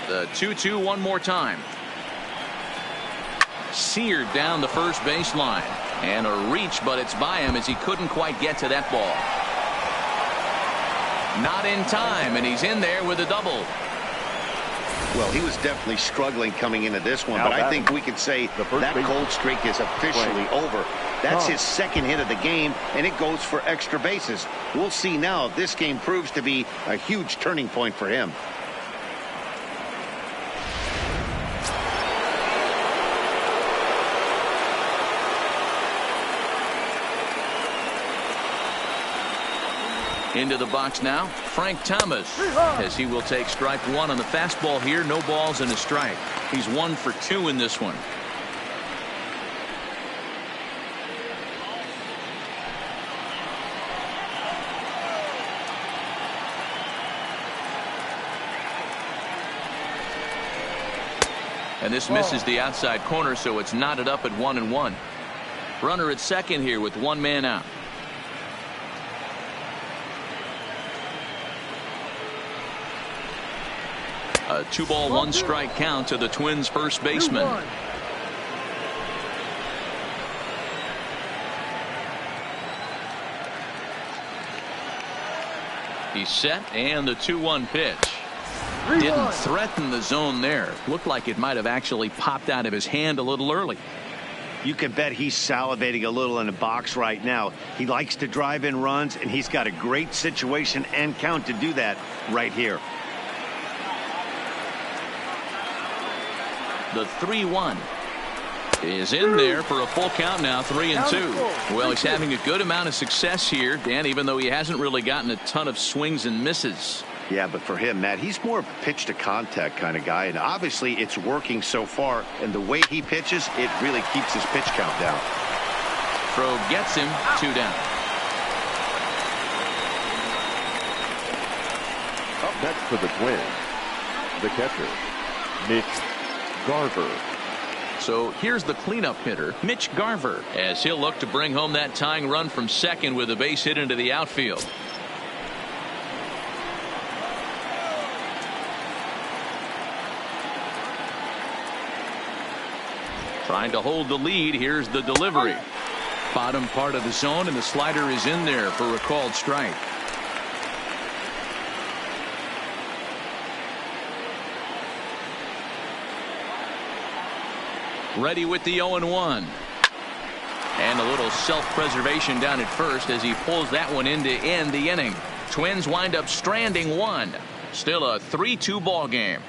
The 2-2 one more time. Seared down the first baseline. And a reach, but it's by him as he couldn't quite get to that ball. Not in time, and he's in there with a double. Well, he was definitely struggling coming into this one, but I think we could say that cold streak is officially over. That's his second hit of the game, and it goes for extra bases. We'll see now if this game proves to be a huge turning point for him. Into the box now, Frank Thomas, as he will take strike 1 on the fastball here. No balls and a strike. He's 1 for 2 in this one. And this misses the outside corner, so it's knotted up at 1-1. Runner at second here with 1 man out. A 2-ball 1-strike count to the Twins' first baseman. He's set, and the 2-1 pitch. Didn't threaten the zone there. Looked like it might have actually popped out of his hand a little early. You can bet he's salivating a little in the box right now. He likes to drive in runs, and he's got a great situation and count to do that right here. The 3-1. is in there for a full count now, 3-2. Well, he's having a good amount of success here, Dan, even though he hasn't really gotten a ton of swings and misses. Yeah, but for him, Matt, he's more of a pitch to contact kind of guy, and obviously it's working so far, and the way he pitches, it really keeps his pitch count down. Throw gets him, 2 down. Up next for the Twins, the catcher, Mitch Garver. So here's the cleanup hitter, Mitch Garver, as he'll look to bring home that tying run from second with a base hit into the outfield. Trying to hold the lead. Here's the delivery. Bottom part of the zone, and the slider is in there for a called strike. Ready with the 0-1. And a little self-preservation down at first as he pulls that one in to end the inning. Twins wind up stranding one. Still a 3-2 ball game.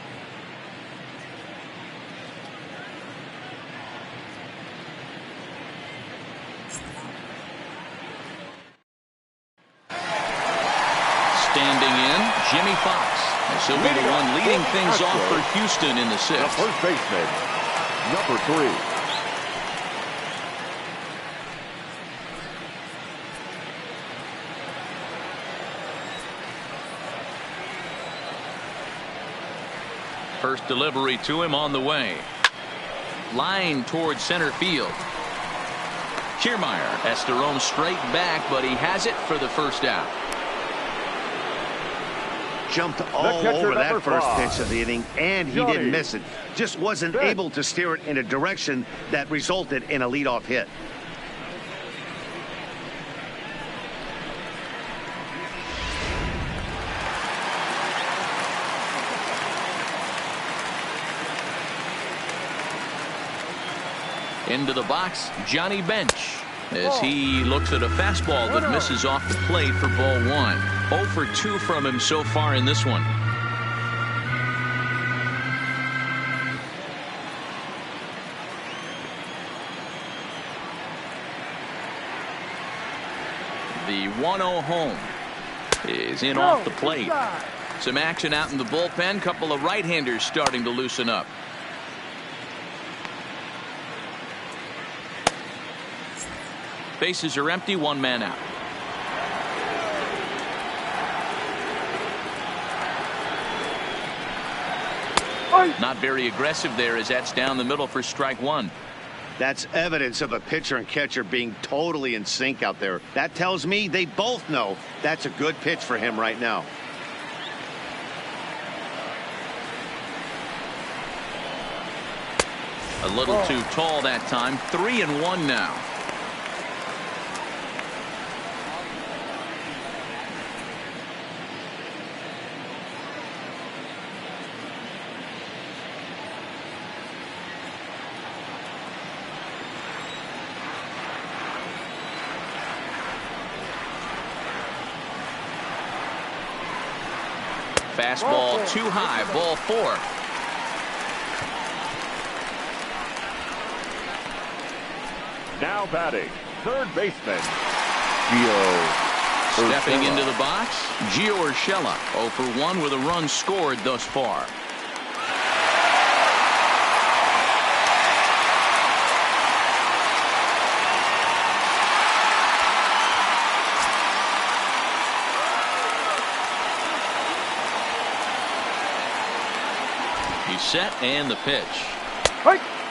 Standing in, Jimmy Fox. This will be the one leading things off for Houston in the 6th. The first baseman, number 3. First delivery to him on the way. Line towards center field. Kiermaier has to roam straight back, but he has it for the first out. Jumped all over that first 5. pitch of the inning, and he didn't miss it. Just wasn't able to steer it in a direction that resulted in a leadoff hit. Into the box, Johnny Bench, as he looks at a fastball that misses off the plate for ball 1. 0 for 2 from him so far in this one. The 1-0 home is in off the plate. Some action out in the bullpen. Couple of right-handers starting to loosen up. Bases are empty, 1 man out. Not very aggressive there as that's down the middle for strike 1. That's evidence of a pitcher and catcher being totally in sync out there. That tells me they both know that's a good pitch for him right now. A little too tall that time. 3-1 now. Fastball too high, ball 4. Now batting, third baseman, Gio Stepping Urshela. into the box, Gio Urshela, 0 for 1 with a run scored thus far. He's set and the pitch.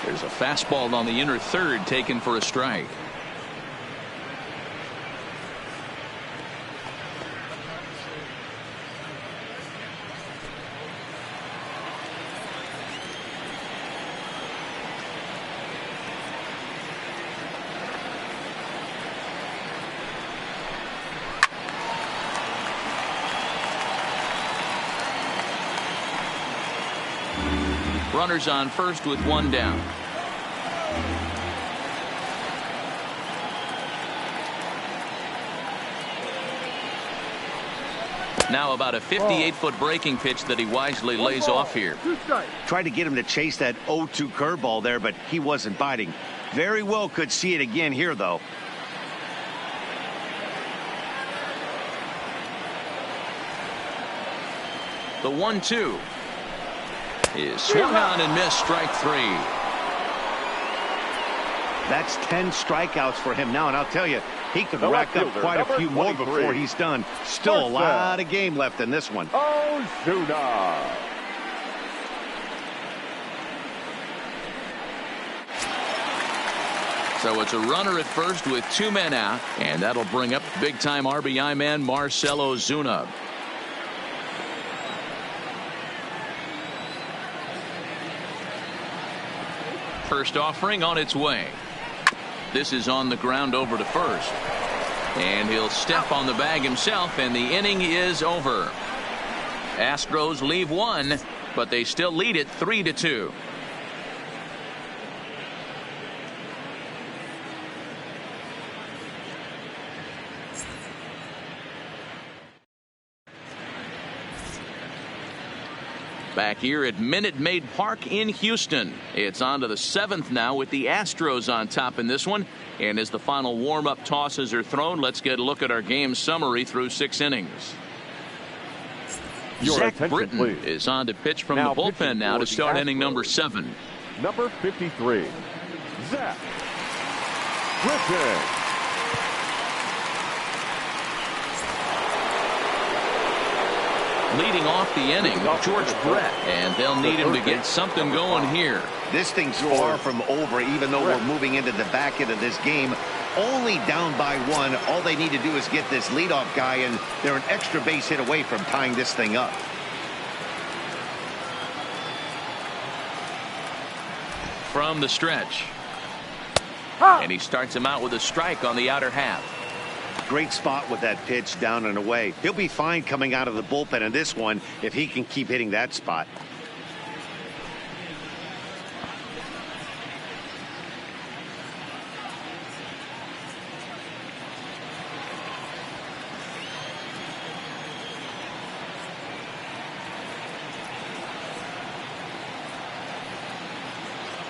There's a fastball on the inner third taken for a strike. Runners on first with 1 down. Now about a 58-foot breaking pitch that he wisely lays off here. Tried to get him to chase that 0-2 curveball there, but he wasn't biting. Very well could see it again here, though. The 1-2 is swung on and missed, strike 3. That's 10 strikeouts for him now, and I'll tell you, he could rack up quite a few more before he's done. Still a lot of game left in this one. Ozuna. So it's a runner at first with 2 men out, and that'll bring up big-time RBI man Marcell Ozuna. First offering on its way. This is on the ground over to first. And he'll step on the bag himself, and the inning is over. Astros leave 1, but they still lead it 3-2. Back here at Minute Maid Park in Houston. It's on to the 7th now with the Astros on top in this one. And as the final warm-up tosses are thrown, let's get a look at our game summary through 6 innings. Zach Britton please. is on to pitch from the bullpen now to start inning number 7. Number 53, Zach Britton. Leading off the inning, George Brett, and they'll need him to get something going here. This thing's far from over, even though we're moving into the back end of this game. Only down by 1. All they need to do is get this leadoff guy, and they're an extra base hit away from tying this thing up. From the stretch. And he starts him out with a strike on the outer half. Great spot with that pitch down and away. He'll be fine coming out of the bullpen in this one if he can keep hitting that spot.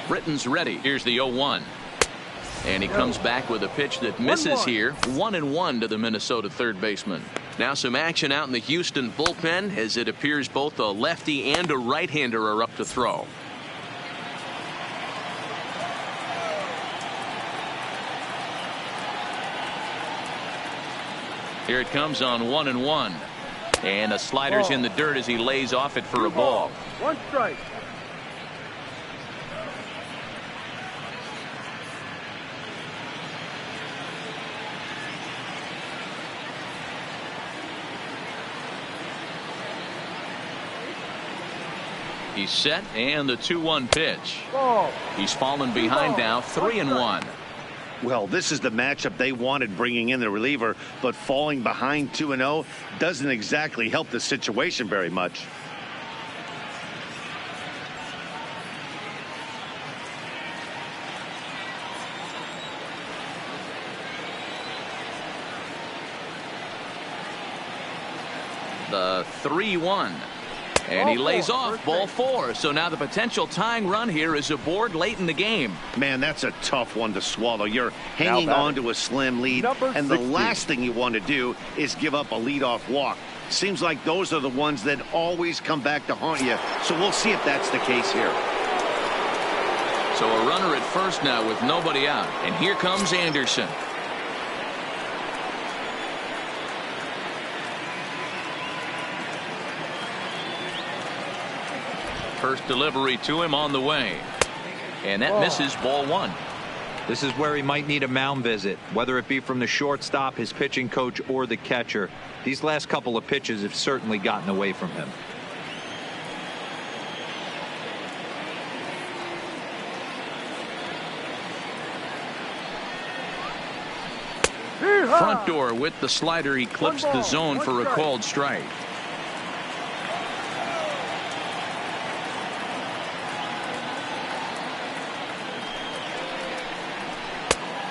Britton's ready. Here's the 0-1. And he comes back with a pitch that misses here. 1-1 to the Minnesota third baseman. Now some action out in the Houston bullpen, as it appears both a lefty and a right-hander are up to throw. Here it comes on 1-1. And a slider's in the dirt as he lays off it for a ball. 1 strike. He's set, and the 2-1 pitch. He's fallen behind now, 3-1. Well, this is the matchup they wanted, bringing in the reliever, but falling behind 2-0 doesn't exactly help the situation very much. The 3-1. And he lays off ball 4. So now the potential tying run here is aboard late in the game. Man, that's a tough one to swallow. You're hanging on to a slim lead, and the last thing you want to do is give up a leadoff walk. Seems like those are the ones that always come back to haunt you. So we'll see if that's the case here. So a runner at first now with nobody out. And here comes Anderson. First delivery to him on the way. And that misses, ball 1. This is where he might need a mound visit, whether it be from the shortstop, his pitching coach, or the catcher. These last couple of pitches have certainly gotten away from him. Front door with the slider. He clips the zone for a called strike.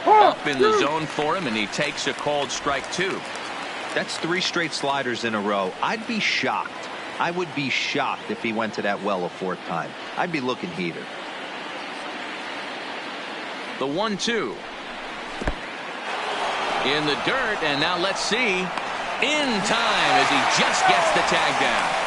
Up in the zone for him, and he takes a called strike 2. That's 3 straight sliders in a row. I'd be shocked. I would be shocked if he went to that well a 4th time. I'd be looking heater. The 1-2. In the dirt, and now let's see. In time as he just gets the tag down.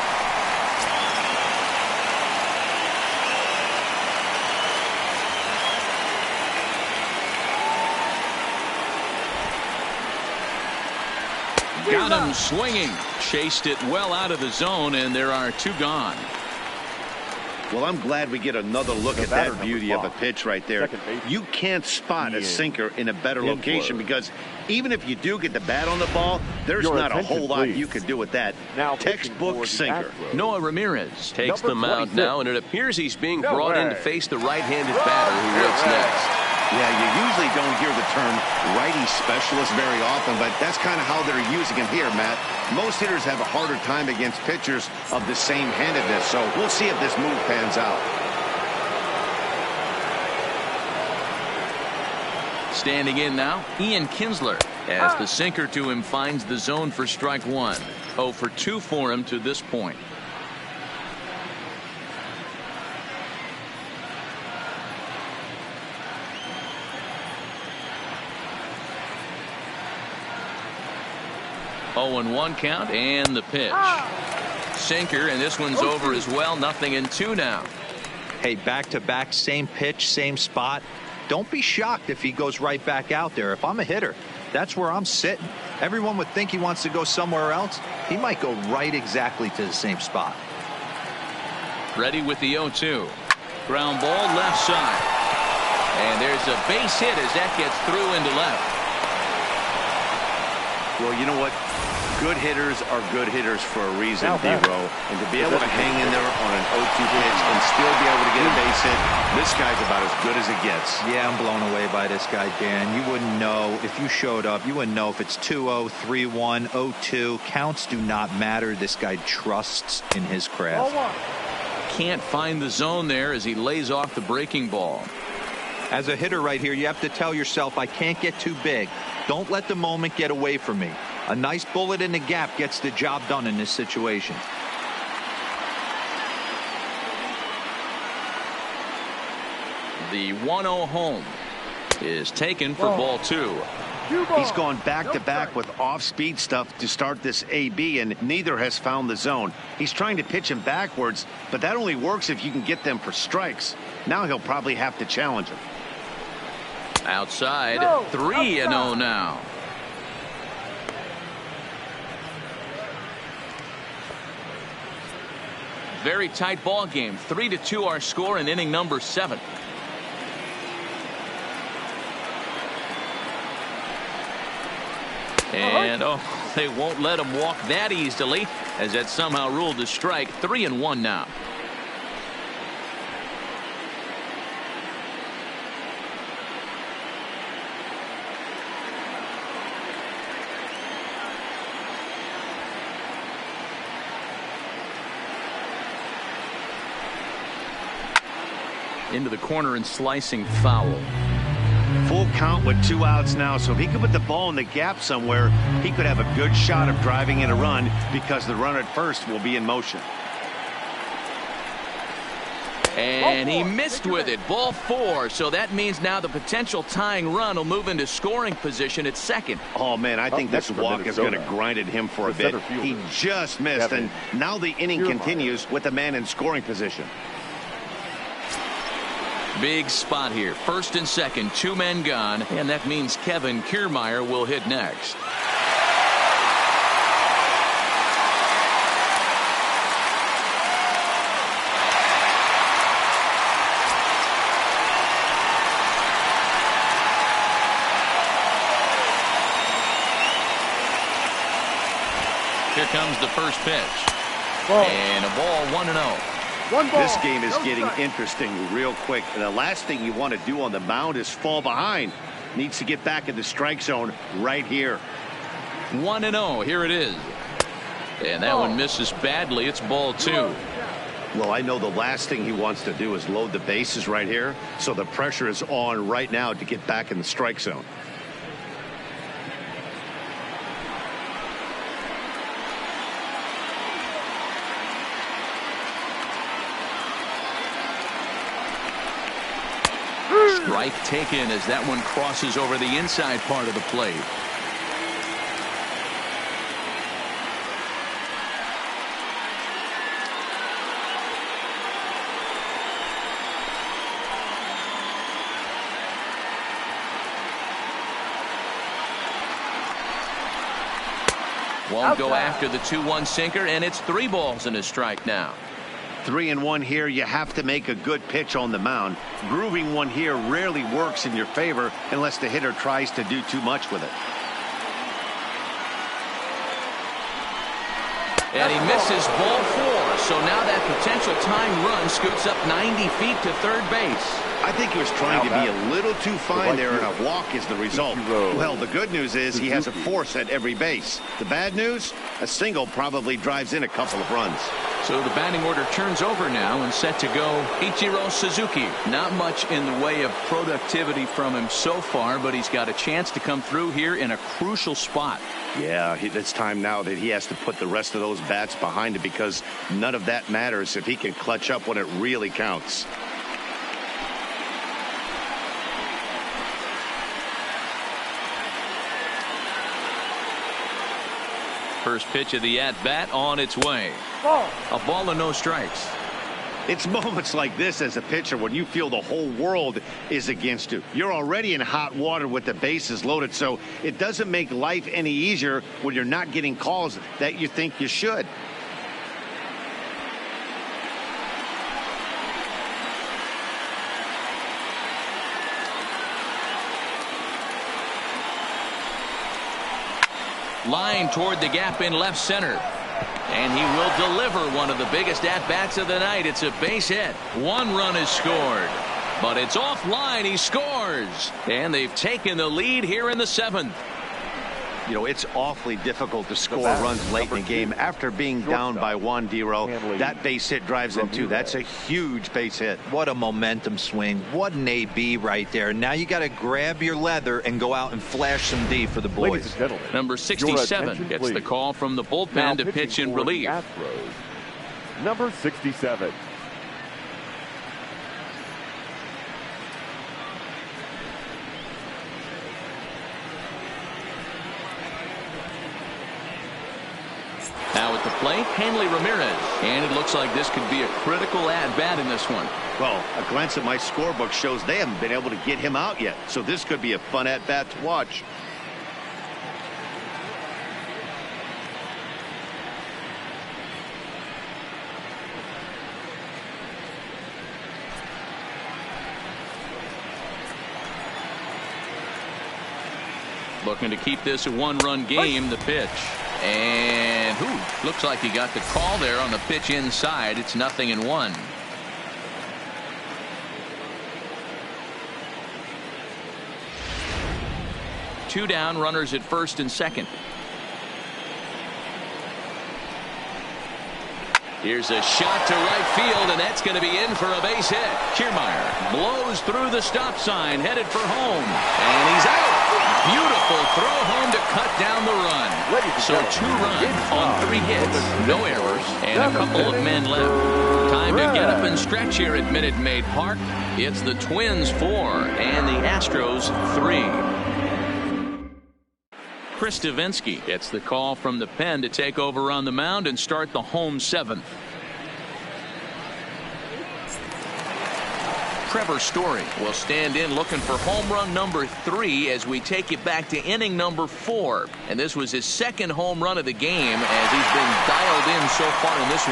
Got him swinging. Chased it well out of the zone, and there are 2 gone. Well, I'm glad we get another look at that beauty of a pitch right there. You can't spot a sinker in a better location because even if you do get the bat on the ball, there's not a whole lot you can do with that. Textbook sinker. Noah Ramirez Takes the mound now, and it appears he's being brought in to face the right-handed batter who waits next. Yeah, you usually don't hear the term righty specialist very often, but that's kind of how they're using him here, Matt. Most hitters have a harder time against pitchers of the same handedness, so we'll see if this move pans out. Standing in now, Ian Kinsler, as the sinker to him finds the zone for strike 1. 0 for 2 for him to this point. Oh, and 1 count, and the pitch. Sinker, and this one's over as well. 0-2 now. Hey, back-to-back, same pitch, same spot. Don't be shocked if he goes right back out there. If I'm a hitter, that's where I'm sitting. Everyone would think he wants to go somewhere else. He might go right exactly to the same spot. Ready with the 0-2. Ground ball left side. And there's a base hit as that gets through into left. Well, you know what? Good hitters are good hitters for a reason, D-Row. And to be able to hang in there on an 0-2 pitch and still be able to get a base hit, this guy's about as good as it gets. Yeah, I'm blown away by this guy, Dan. You wouldn't know if you showed up. You wouldn't know if it's 2-0, 3-1, 0-2. Counts do not matter. This guy trusts in his craft. Can't find the zone there as he lays off the breaking ball. As a hitter right here, you have to tell yourself, I can't get too big. Don't let the moment get away from me. A nice bullet in the gap gets the job done in this situation. The 1-0 home is taken for ball 2. He's gone back-to-back with off-speed stuff to start this AB, and neither has found the zone. He's trying to pitch him backwards, but that only works if you can get them for strikes. Now he'll probably have to challenge him. Outside, 3-0 now. Very tight ball game. 3-2 our score in inning number 7. And they won't let him walk that easily as that somehow ruled a strike. 3-1 now. Into the corner and slicing foul. Full count with 2 outs now, so if he could put the ball in the gap somewhere, he could have a good shot of driving in a run because the runner at first will be in motion. And he missed with it. Ball 4. So that means now the potential tying run will move into scoring position at second. Oh, man, I think this walk is going to grind at him for a bit. He just missed, and now the inning continues with the man in scoring position. Big spot here. First and second, 2 men gone, and that means Kevin Kiermaier will hit next. Here comes the first pitch. And a ball, 1-0. This game is getting interesting real quick. And the last thing you want to do on the mound is fall behind. Needs to get back in the strike zone right here. 1-0. Here it is. And that one misses badly. It's ball 2. Well, I know the last thing he wants to do is load the bases right here. So the pressure is on right now to get back in the strike zone. Strike taken as that one crosses over the inside part of the plate. Won't go after the 2-1 sinker, and it's 3 balls and a strike now. 3-1 here. You have to make a good pitch on the mound. Grooving one here rarely works in your favor unless the hitter tries to do too much with it. And he misses ball 4. So now that potential tying run scoots up 90 feet to third base. I think he was trying to be a little too fine there, and a walk is the result. Well, the good news is he has a force at every base. The bad news, a single probably drives in a couple of runs. So the batting order turns over now and set to go Ichiro Suzuki. Not much in the way of productivity from him so far, but he's got a chance to come through here in a crucial spot. Yeah, it's time now that he has to put the rest of those bats behind it, because none of that matters if he can clutch up when it really counts. First pitch of the at-bat on its way. A ball and no strikes. It's moments like this as a pitcher when you feel the whole world is against you. You're already in hot water with the bases loaded, so it doesn't make life any easier when you're not getting calls that you think you should. Line toward the gap in left center. And he will deliver one of the biggest at-bats of the night. It's a base hit. 1 run is scored. But it's offline. He scores. And they've taken the lead here in the 7th. You know, it's awfully difficult to score runs late in the game after being down by 1, D-Row. That base hit drives in 2. That's a huge base hit. What a momentum swing. What an AB right there. Now you got to grab your leather and go out and flash some D for the boys. Number 67 gets the call from the bullpen to pitch in relief. Number 67. Now at the plate, Hanley Ramirez. And it looks like this could be a critical at-bat in this one. Well, a glance at my scorebook shows they haven't been able to get him out yet. So this could be a fun at-bat to watch. Looking to keep this a 1-run game. The pitch. And looks like he got the call there on the pitch inside. It's 0-1. Two down, runners at first and second. Here's a shot to right field, and that's going to be in for a base hit. Kiermaier blows through the stop sign, headed for home, and he's out. Beautiful throw home to cut down the run. So 2 runs on 3 hits, no errors, and a couple of men left. Time to get up and stretch here at Minute Maid Park. It's the Twins 4 and the Astros 3. Chris Davinsky gets the call from the pen to take over on the mound and start the home 7th. Trevor Story will stand in looking for home run number 3 as we take it back to inning number 4. And this was his 2nd home run of the game as he's been dialed in so far in this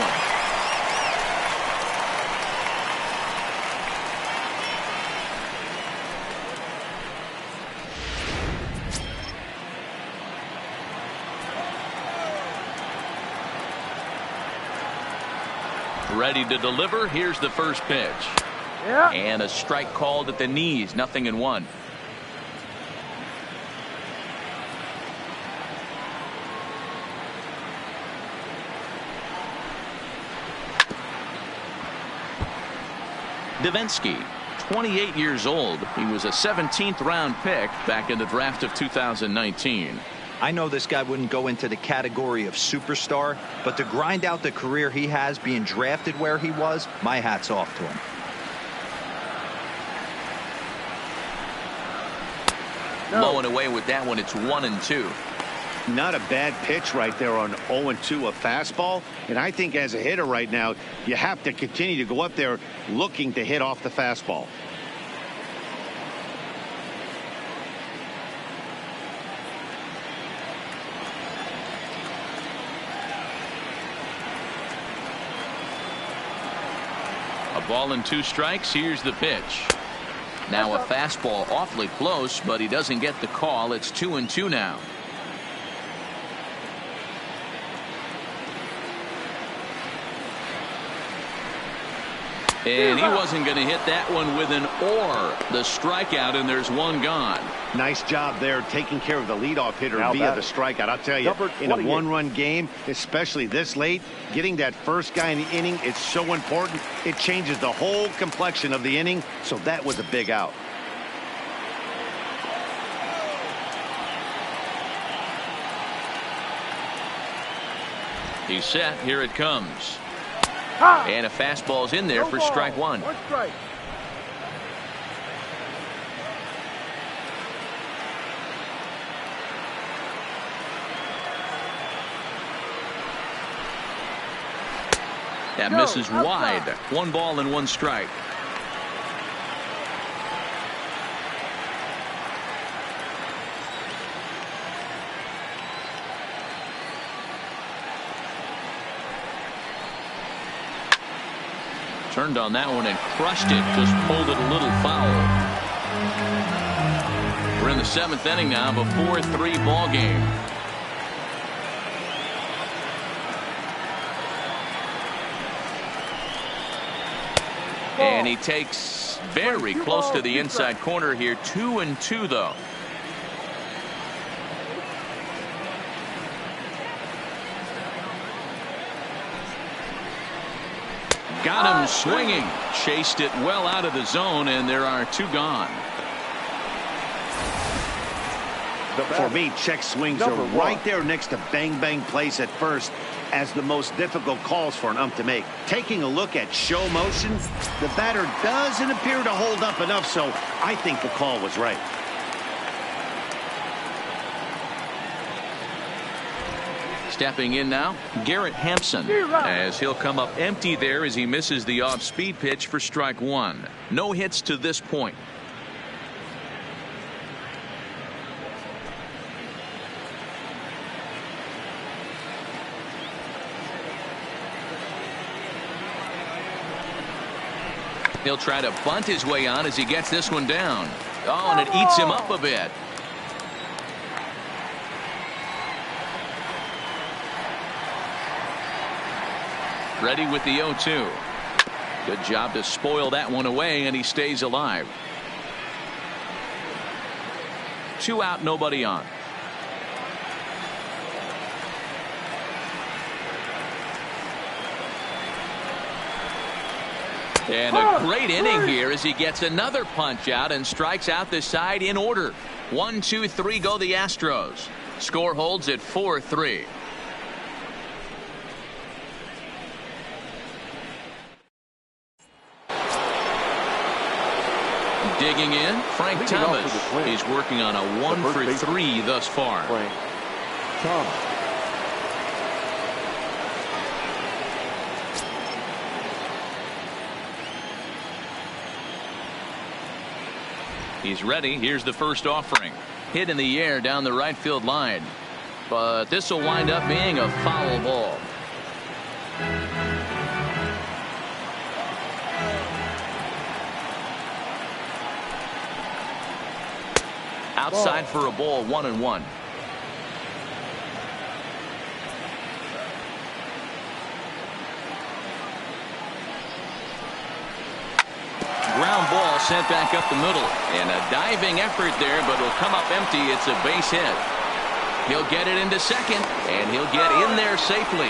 one. Ready to deliver. Here's the first pitch. And a strike called at the knees. 0-1. Davinsky, 28 years old. He was a 17th round pick back in the draft of 2019. I know this guy wouldn't go into the category of superstar, but to grind out the career he has being drafted where he was, my hat's off to him. Blowing away with that one. It's 1-2. Not a bad pitch right there on 0-2, a fastball. And I think as a hitter right now, you have to continue to go up there looking to hit off the fastball. A ball and 2 strikes. Here's the pitch. Now a fastball awfully close, but he doesn't get the call. It's 2-2 now. And he wasn't going to hit that one with an or. The strikeout, and there's one gone. Nice job there taking care of the leadoff hitter via the strikeout. I'll tell you, in a one-run game, especially this late, getting that first guy in the inning, it's so important. It changes the whole complexion of the inning, so that was a big out. He's set. Here it comes. And a fastball's in there for strike one. One strike. That misses wide. 1 ball and 1 strike. Turned on that one and crushed it. Just pulled it a little foul. We're in the 7th inning now of a 4-3 ball game. And he takes very close to the inside corner here. 2-2 though. Got him swinging. Chased it well out of the zone, and there are 2 gone. For me, check swings are right there next to bang-bang plays at first as the most difficult calls for an ump to make. Taking a look at show motion, the batter doesn't appear to hold up enough, so I think the call was right. Stepping in now, Garrett Hampson, as he'll come up empty there as he misses the off-speed pitch for strike 1. No hits to this point. He'll try to bunt his way on as he gets this one down. Oh, and it eats him up a bit. Ready with the 0-2. Good job to spoil that one away, and he stays alive. 2 out, nobody on. And a great inning here as he gets another punch out and strikes out the side in order. 1, 2, 3 go the Astros. Score holds at 4-3. Digging in, Frank Thomas. He's working on a 1 for 3 thus far. Frank Thomas. He's ready. Here's the first offering. Hit in the air down the right field line. But this will wind up being a foul ball. Outside for a ball, 1-1. Ground ball sent back up the middle, and a diving effort there, but it'll come up empty. It's a base hit. He'll get it into second, and he'll get in there safely.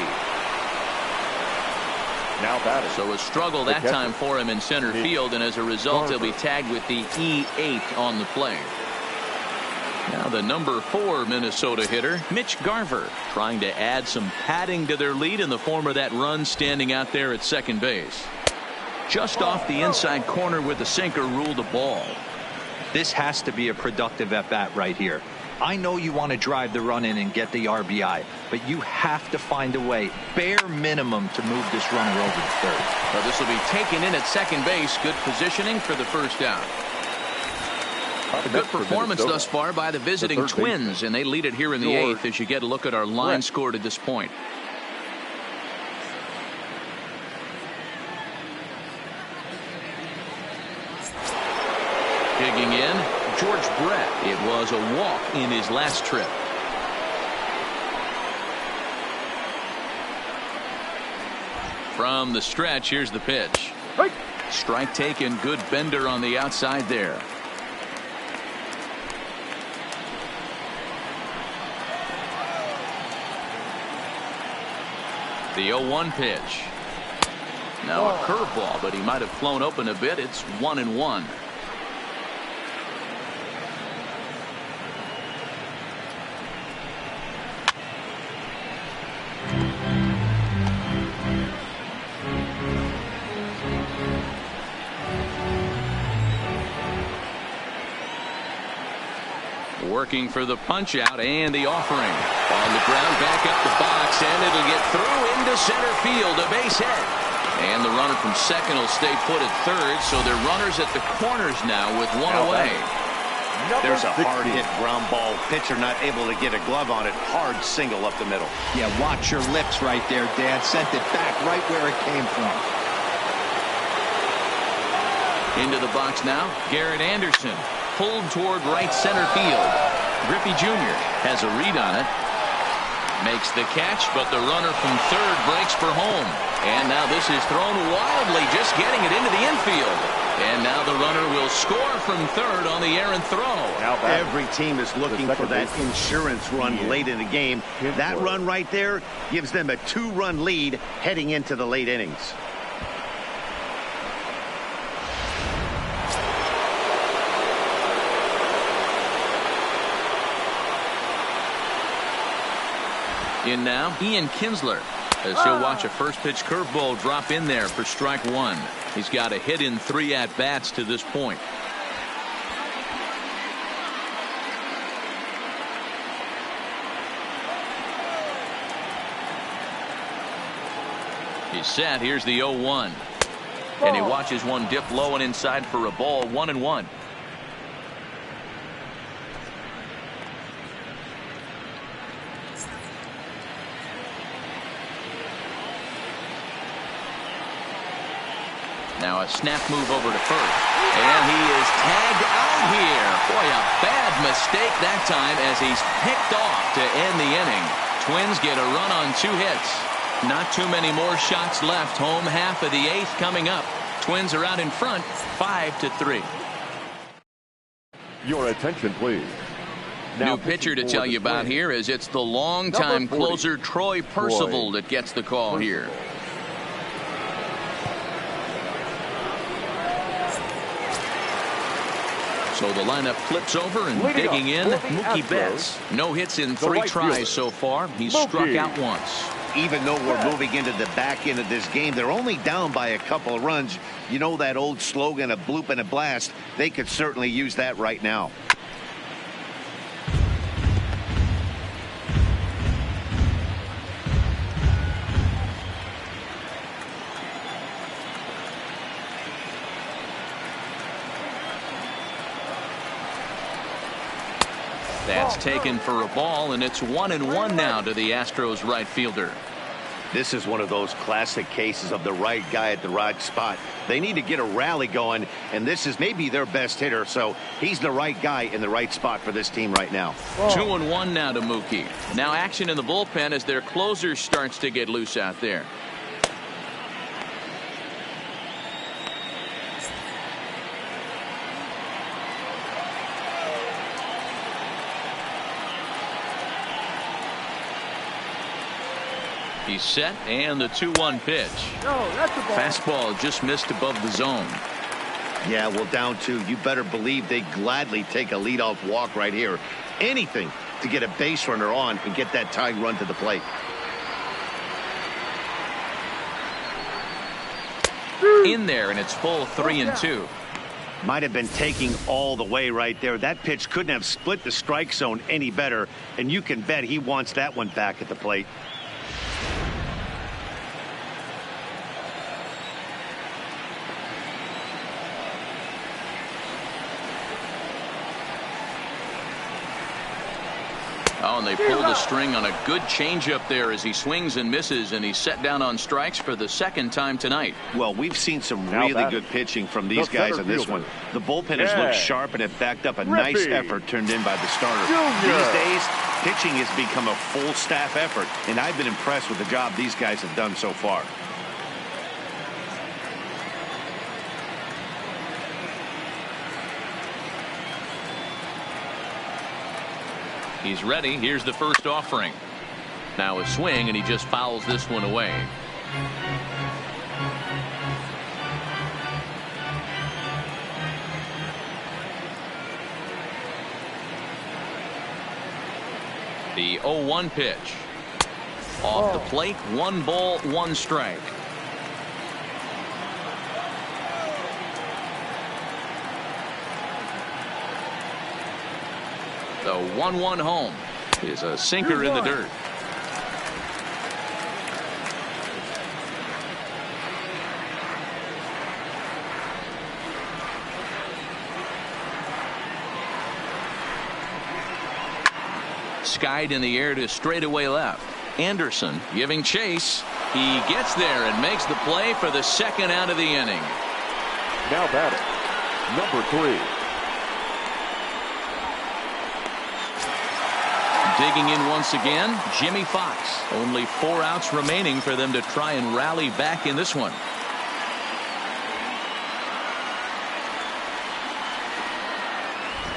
Now batting. So a struggle that time for him in center field, and as a result, he'll be tagged with the E8 on the play. Now the number 4 Minnesota hitter, Mitch Garver, trying to add some padding to their lead in the form of that run standing out there at second base. Just off the inside corner with the sinker ruled a ball. This has to be a productive at-bat right here. I know you want to drive the run in and get the RBI, but you have to find a way, bare minimum, to move this runner over to third. Well, this will be taken in at second base. Good positioning for the first out. A good performance thus far by the visiting Twins, and they lead it here in the eighth as you get a look at our line score to this point. Digging in, George Brett. It was a walk in his last trip. From the stretch, here's the pitch. Strike taken, good bender on the outside there. The 0-1 pitch. Now a curveball, but he might have flown open a bit. It's 1-1. Working for the punch out and the offering. On the ground, back up the box, and it'll get through into center field, a base hit. And the runner from second will stay put at third, so they're runners at the corners now with one away. There's a hard hit ground ball. Pitcher not able to get a glove on it. Hard single up the middle. Yeah, watch your lips right there, Dad. Sent it back right where it came from. Into the box now, Garrett Anderson. Pulled toward right center field. Griffey Jr. has a read on it. Makes the catch, but the runner from third breaks for home. And now this is thrown wildly, just getting it into the infield. And now the runner will score from third on the errant throw. Every team is looking for that insurance run late in the game. That run right there gives them a 2-run lead heading into the late innings. In now, Ian Kinsler, as he'll watch a first pitch curveball drop in there for strike one. He's got a hit in 3 at-bats to this point. He's set. Here's the 0-1. And he watches one dip low and inside for a ball. 1-1. Now a snap move over to first. And he is tagged out here. Boy, a bad mistake that time as he's picked off to end the inning. Twins get a run on 2 hits. Not too many more shots left. Home half of the 8th coming up. Twins are out in front 5-3. Your attention, please. New pitcher to tell you about here as it's the longtime closer Troy Percival that gets the call here. So the lineup flips over and digging in, Mookie Betts. No hits in 3 tries so far. He's struck out once. Even though we're moving into the back end of this game, they're only down by a couple of runs. You know that old slogan, a bloop and a blast. They could certainly use that right now. That's taken for a ball, and it's 1-1 now to the Astros right fielder. This is one of those classic cases of the right guy at the right spot. They need to get a rally going, and this is maybe their best hitter, so he's the right guy in the right spot for this team right now. 2-1 now to Mookie. Now action in the bullpen as their closer starts to get loose out there. He's set, and the 2-1 pitch. No, that's a ball. Fastball just missed above the zone. Yeah, well, down 2. You better believe they gladly take a leadoff walk right here. Anything to get a base runner on and get that tying run to the plate. In there, and it's full 3-2. might have been taking all the way right there. That pitch couldn't have split the strike zone any better, and you can bet he wants that one back at the plate. Oh, and they pulled the string on a good changeup there as he swings and misses, and he's set down on strikes for the second time tonight. Well, we've seen some really good pitching from these guys in this one. The bullpen has looked sharp and have backed up a nice effort turned in by the starter. These days, pitching has become a full staff effort, and I've been impressed with the job these guys have done so far. He's ready. Here's the first offering. Now a swing, and he just fouls this one away. The 0-1 pitch. Off the plate, 1 ball, 1 strike. The 1-1 home is a sinker in the dirt. Skied in the air to straightaway left. Anderson giving chase. He gets there and makes the play for the second out of the inning. Now batting, number 3. Digging in once again, Jimmy Fox. Only 4 outs remaining for them to try and rally back in this one.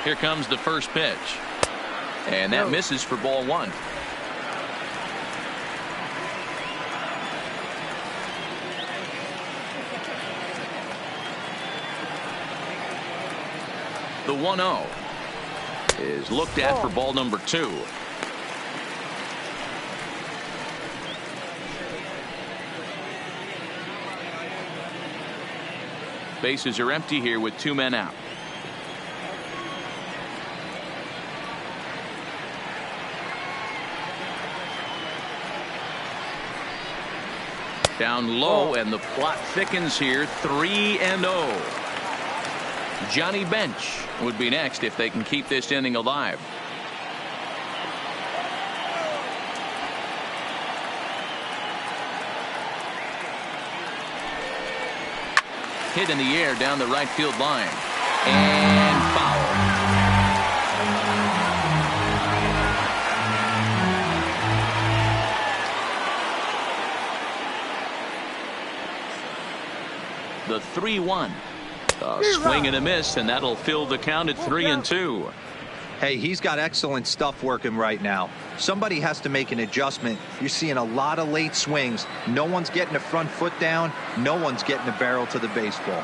Here comes the first pitch. And that misses for ball 1. The 1-0 is looked at for ball number 2. Bases are empty here with 2 men out. Down low, and the plot thickens here. 3-0. Johnny Bench would be next if they can keep this inning alive. Hit in the air down the right field line. And foul. The 3-1. A swing and a miss, and that'll fill the count at 3-2. Hey, he's got excellent stuff working right now. Somebody has to make an adjustment. You're seeing a lot of late swings. No one's getting the front foot down. No one's getting the barrel to the baseball.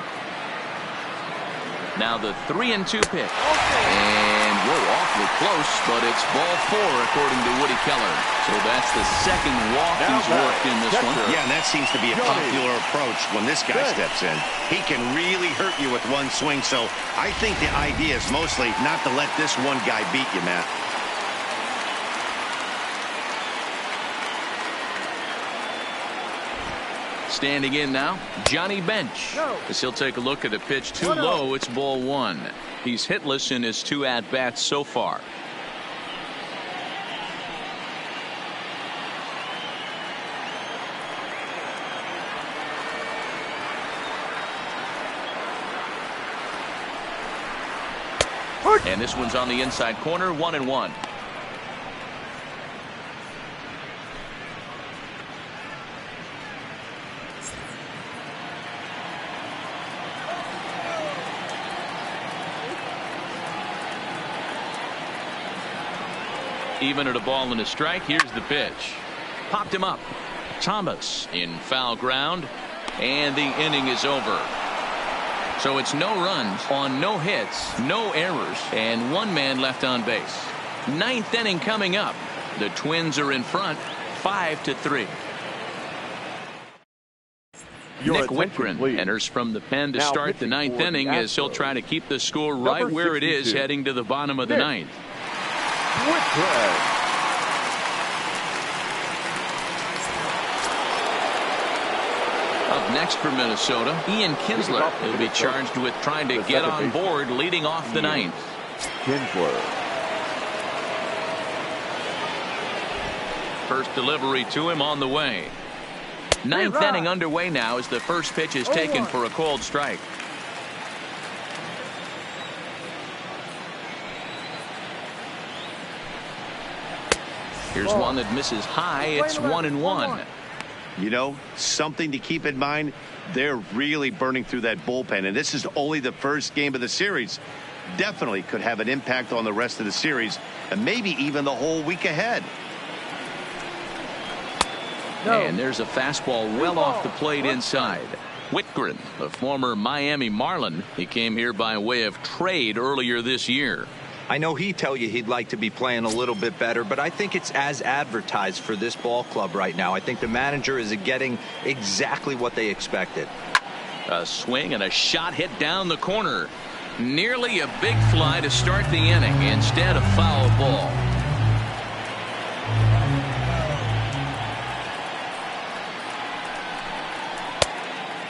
Now the 3-2 pitch. And we're awfully close, but it's ball 4 according to Woody Keller. So that's the second walk he's worked in this one. Yeah, and that seems to be a popular approach when this guy steps in. He can really hurt you with one swing, so I think the idea is mostly not to let this one guy beat you, Matt. Standing in now, Johnny Bench. As he'll take a look at a pitch too low, it's ball 1. He's hitless in his 2 at-bats so far. And this one's on the inside corner, 1-1. Even at a ball and a strike. Here's the pitch. Popped him up. Thomas in foul ground, and the inning is over. So it's no runs on no hits, no errors, and 1 man left on base. 9th inning coming up. The Twins are in front, 5-3. Nick Whitgren enters from the pen to start the ninth inning as he'll try to keep the score right where it is heading to the bottom of the ninth. Whitgren. Up next for Minnesota, Ian Kinsler. He'll be charged with trying to get on board leading off the ninth. Kinsler. First delivery to him on the way. Ninth inning underway now as the first pitch is taken for a cold strike. Here's one that misses high. It's 1-1. You know, something to keep in mind, they're really burning through that bullpen, and this is only the first game of the series. Definitely could have an impact on the rest of the series and maybe even the whole week ahead. And there's a fastball well off the plate inside. Whitgren, the former Miami Marlin, he came here by way of trade earlier this year. I know he'd tell you he'd like to be playing a little bit better, but I think it's as advertised for this ball club right now. I think the manager is getting exactly what they expected. A swing and a shot hit down the corner. Nearly a big fly to start the inning. Instead, a foul ball.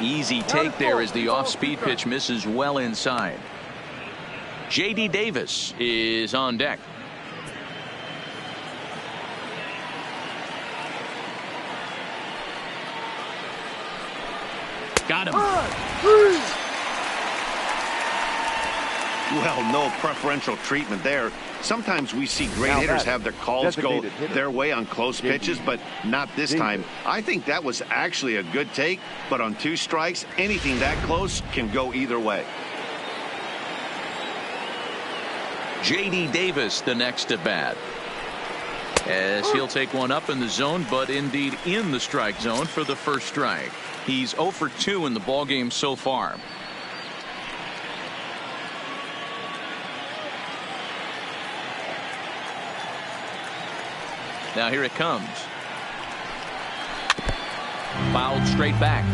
Easy take there as the off-speed pitch misses well inside. J.D. Davis is on deck. Got him. Well, no preferential treatment there. Sometimes we see great hitters have their calls go their way on close pitches, but not this time. I think that was actually a good take, but on 2 strikes, anything that close can go either way. J.D. Davis the next at bat, as he'll take one up in the zone, but indeed in the strike zone for the first strike. He's 0 for 2 in the ballgame so far. Now here it comes. Fouled straight back.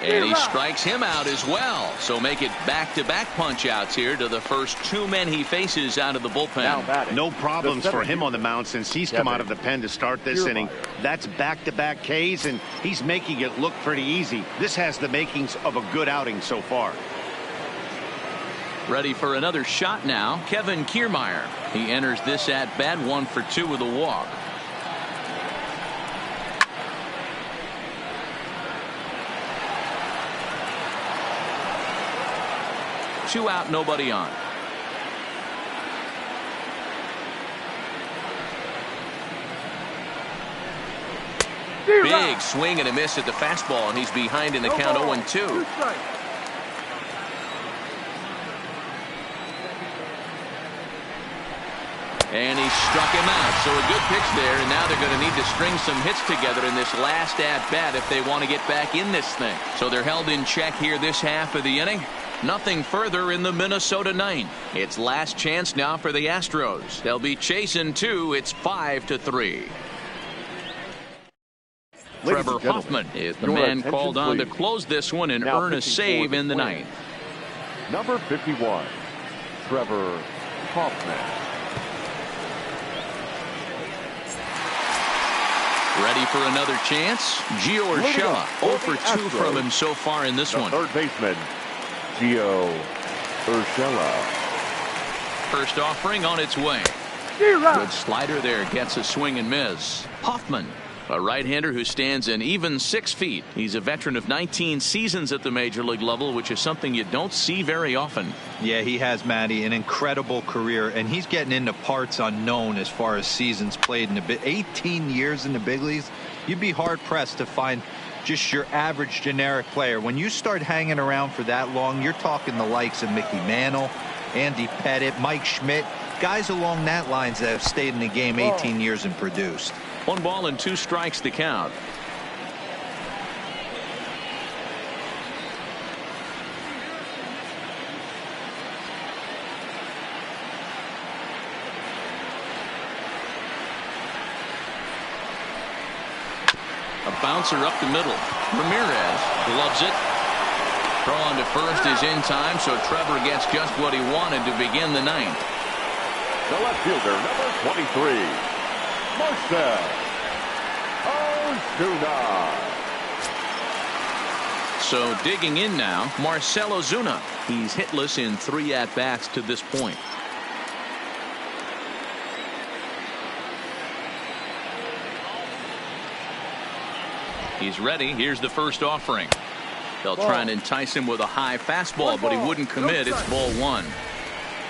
And he strikes him out as well. So make it back-to-back punch-outs here to the first 2 men he faces out of the bullpen. No problems for him on the mound since he's come out of the pen to start this inning. That's back-to-back Ks, and he's making it look pretty easy. This has the makings of a good outing so far. Ready for another shot now, Kevin Kiermaier. He enters this at-bat 1 for 2 with a walk. Two out, nobody on. Big swing and a miss at the fastball, and he's behind in the count 0-2. And he struck him out. So a good pitch there, and now they're going to need to string some hits together in this last at-bat if they want to get back in this thing. So they're held in check here this half of the inning. Nothing further in the Minnesota ninth. It's last chance now for the Astros. They'll be chasing 2. It's 5-3. Trevor Hoffman is the man called on to close this one and earn a save in the ninth. Number 51, Trevor Hoffman. Ready for another chance? Gio Urshela 0 for 2 from him so far in this one. Third baseman, Gio Urshela. First offering on its way. Good slider there, gets a swing and miss. Hoffman, a right-hander who stands an even 6 feet. He's a veteran of 19 seasons at the major league level, which is something you don't see very often. Yeah, he has, Matty, an incredible career, and he's getting into parts unknown as far as seasons played in the 18 years in the big leagues. You'd be hard-pressed to find just your average generic player. When you start hanging around for that long, you're talking the likes of Mickey Mantle, Andy Pettitte, Mike Schmidt, guys along that lines that have stayed in the game 18 years and produced. 1 ball and 2 strikes to count. A bouncer up the middle. Ramirez gloves it. Throw on to first is in time, so Trevor gets just what he wanted to begin the ninth. The left fielder, number 23, Marcell Ozuna. So digging in now, Marcell Ozuna. He's hitless in 3 at-bats to this point. He's ready. Here's the first offering. They'll try and entice him with a high fastball, but he wouldn't commit. It's ball 1.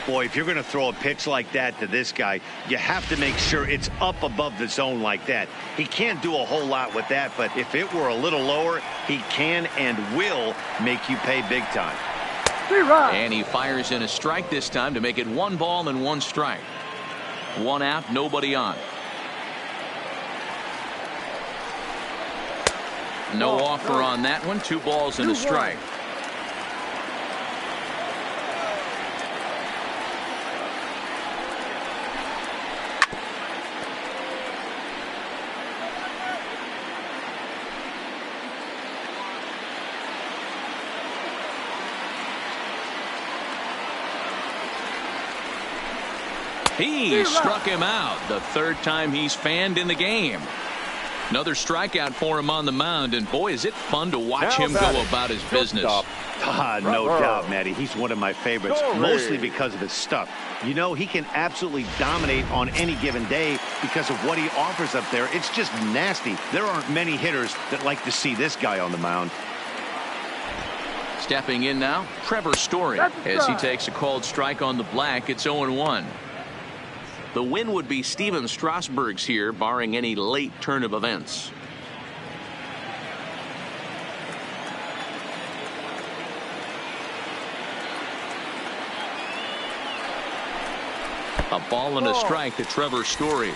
Boy, if you're going to throw a pitch like that to this guy, you have to make sure it's up above the zone like that. He can't do a whole lot with that, but if it were a little lower, he can and will make you pay big time. And he fires in a strike this time to make it 1 ball and 1 strike. 1 out, nobody on. No offer on that one. 2 balls and a strike. He struck him out. The 3rd time he's fanned in the game. Another strikeout for him on the mound, and boy, is it fun to watch him go about his business. No doubt, Matty. He's one of my favorites, mostly because of his stuff. You know, he can absolutely dominate on any given day because of what he offers up there. It's just nasty. There aren't many hitters that like to see this guy on the mound. Stepping in now, Trevor Story, as he takes a called strike on the black. It's 0-1. The win would be Steven Strasburg's here, barring any late turn of events. A ball and a strike to Trevor Story.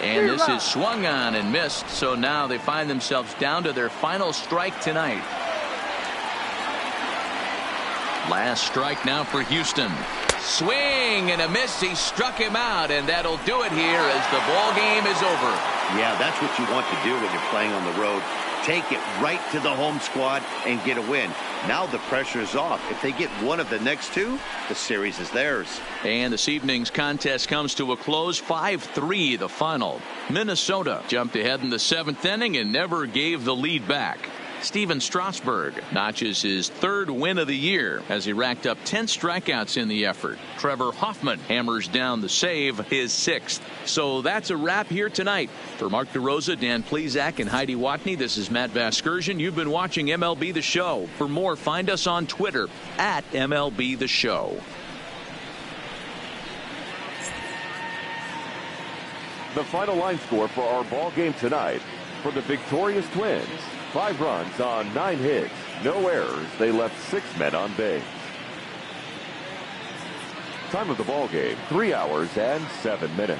And this is swung on and missed, so now they find themselves down to their final strike tonight. Last strike now for Houston. Swing and a miss. He struck him out, and that'll do it here as the ball game is over. Yeah, that's what you want to do when you're playing on the road. Take it right to the home squad and get a win. Now the pressure is off. If they get one of the next 2, the series is theirs. And this evening's contest comes to a close. 5-3 the final. Minnesota jumped ahead in the 7th inning and never gave the lead back. Steven Strasburg notches his 3rd win of the year as he racked up 10 strikeouts in the effort. Trevor Hoffman hammers down the save, his 6th. So that's a wrap here tonight. For Mark DeRosa, Dan Plesac, and Heidi Watney, this is Matt Vasgersian. You've been watching MLB The Show. For more, find us on Twitter at MLB The Show. The final line score for our ball game tonight for the victorious Twins. 5 runs on 9 hits, no errors. They left 6 men on base. Time of the ball game, 3 hours and 7 minutes.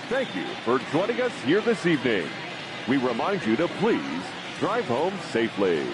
Thank you for joining us here this evening. We remind you to please drive home safely.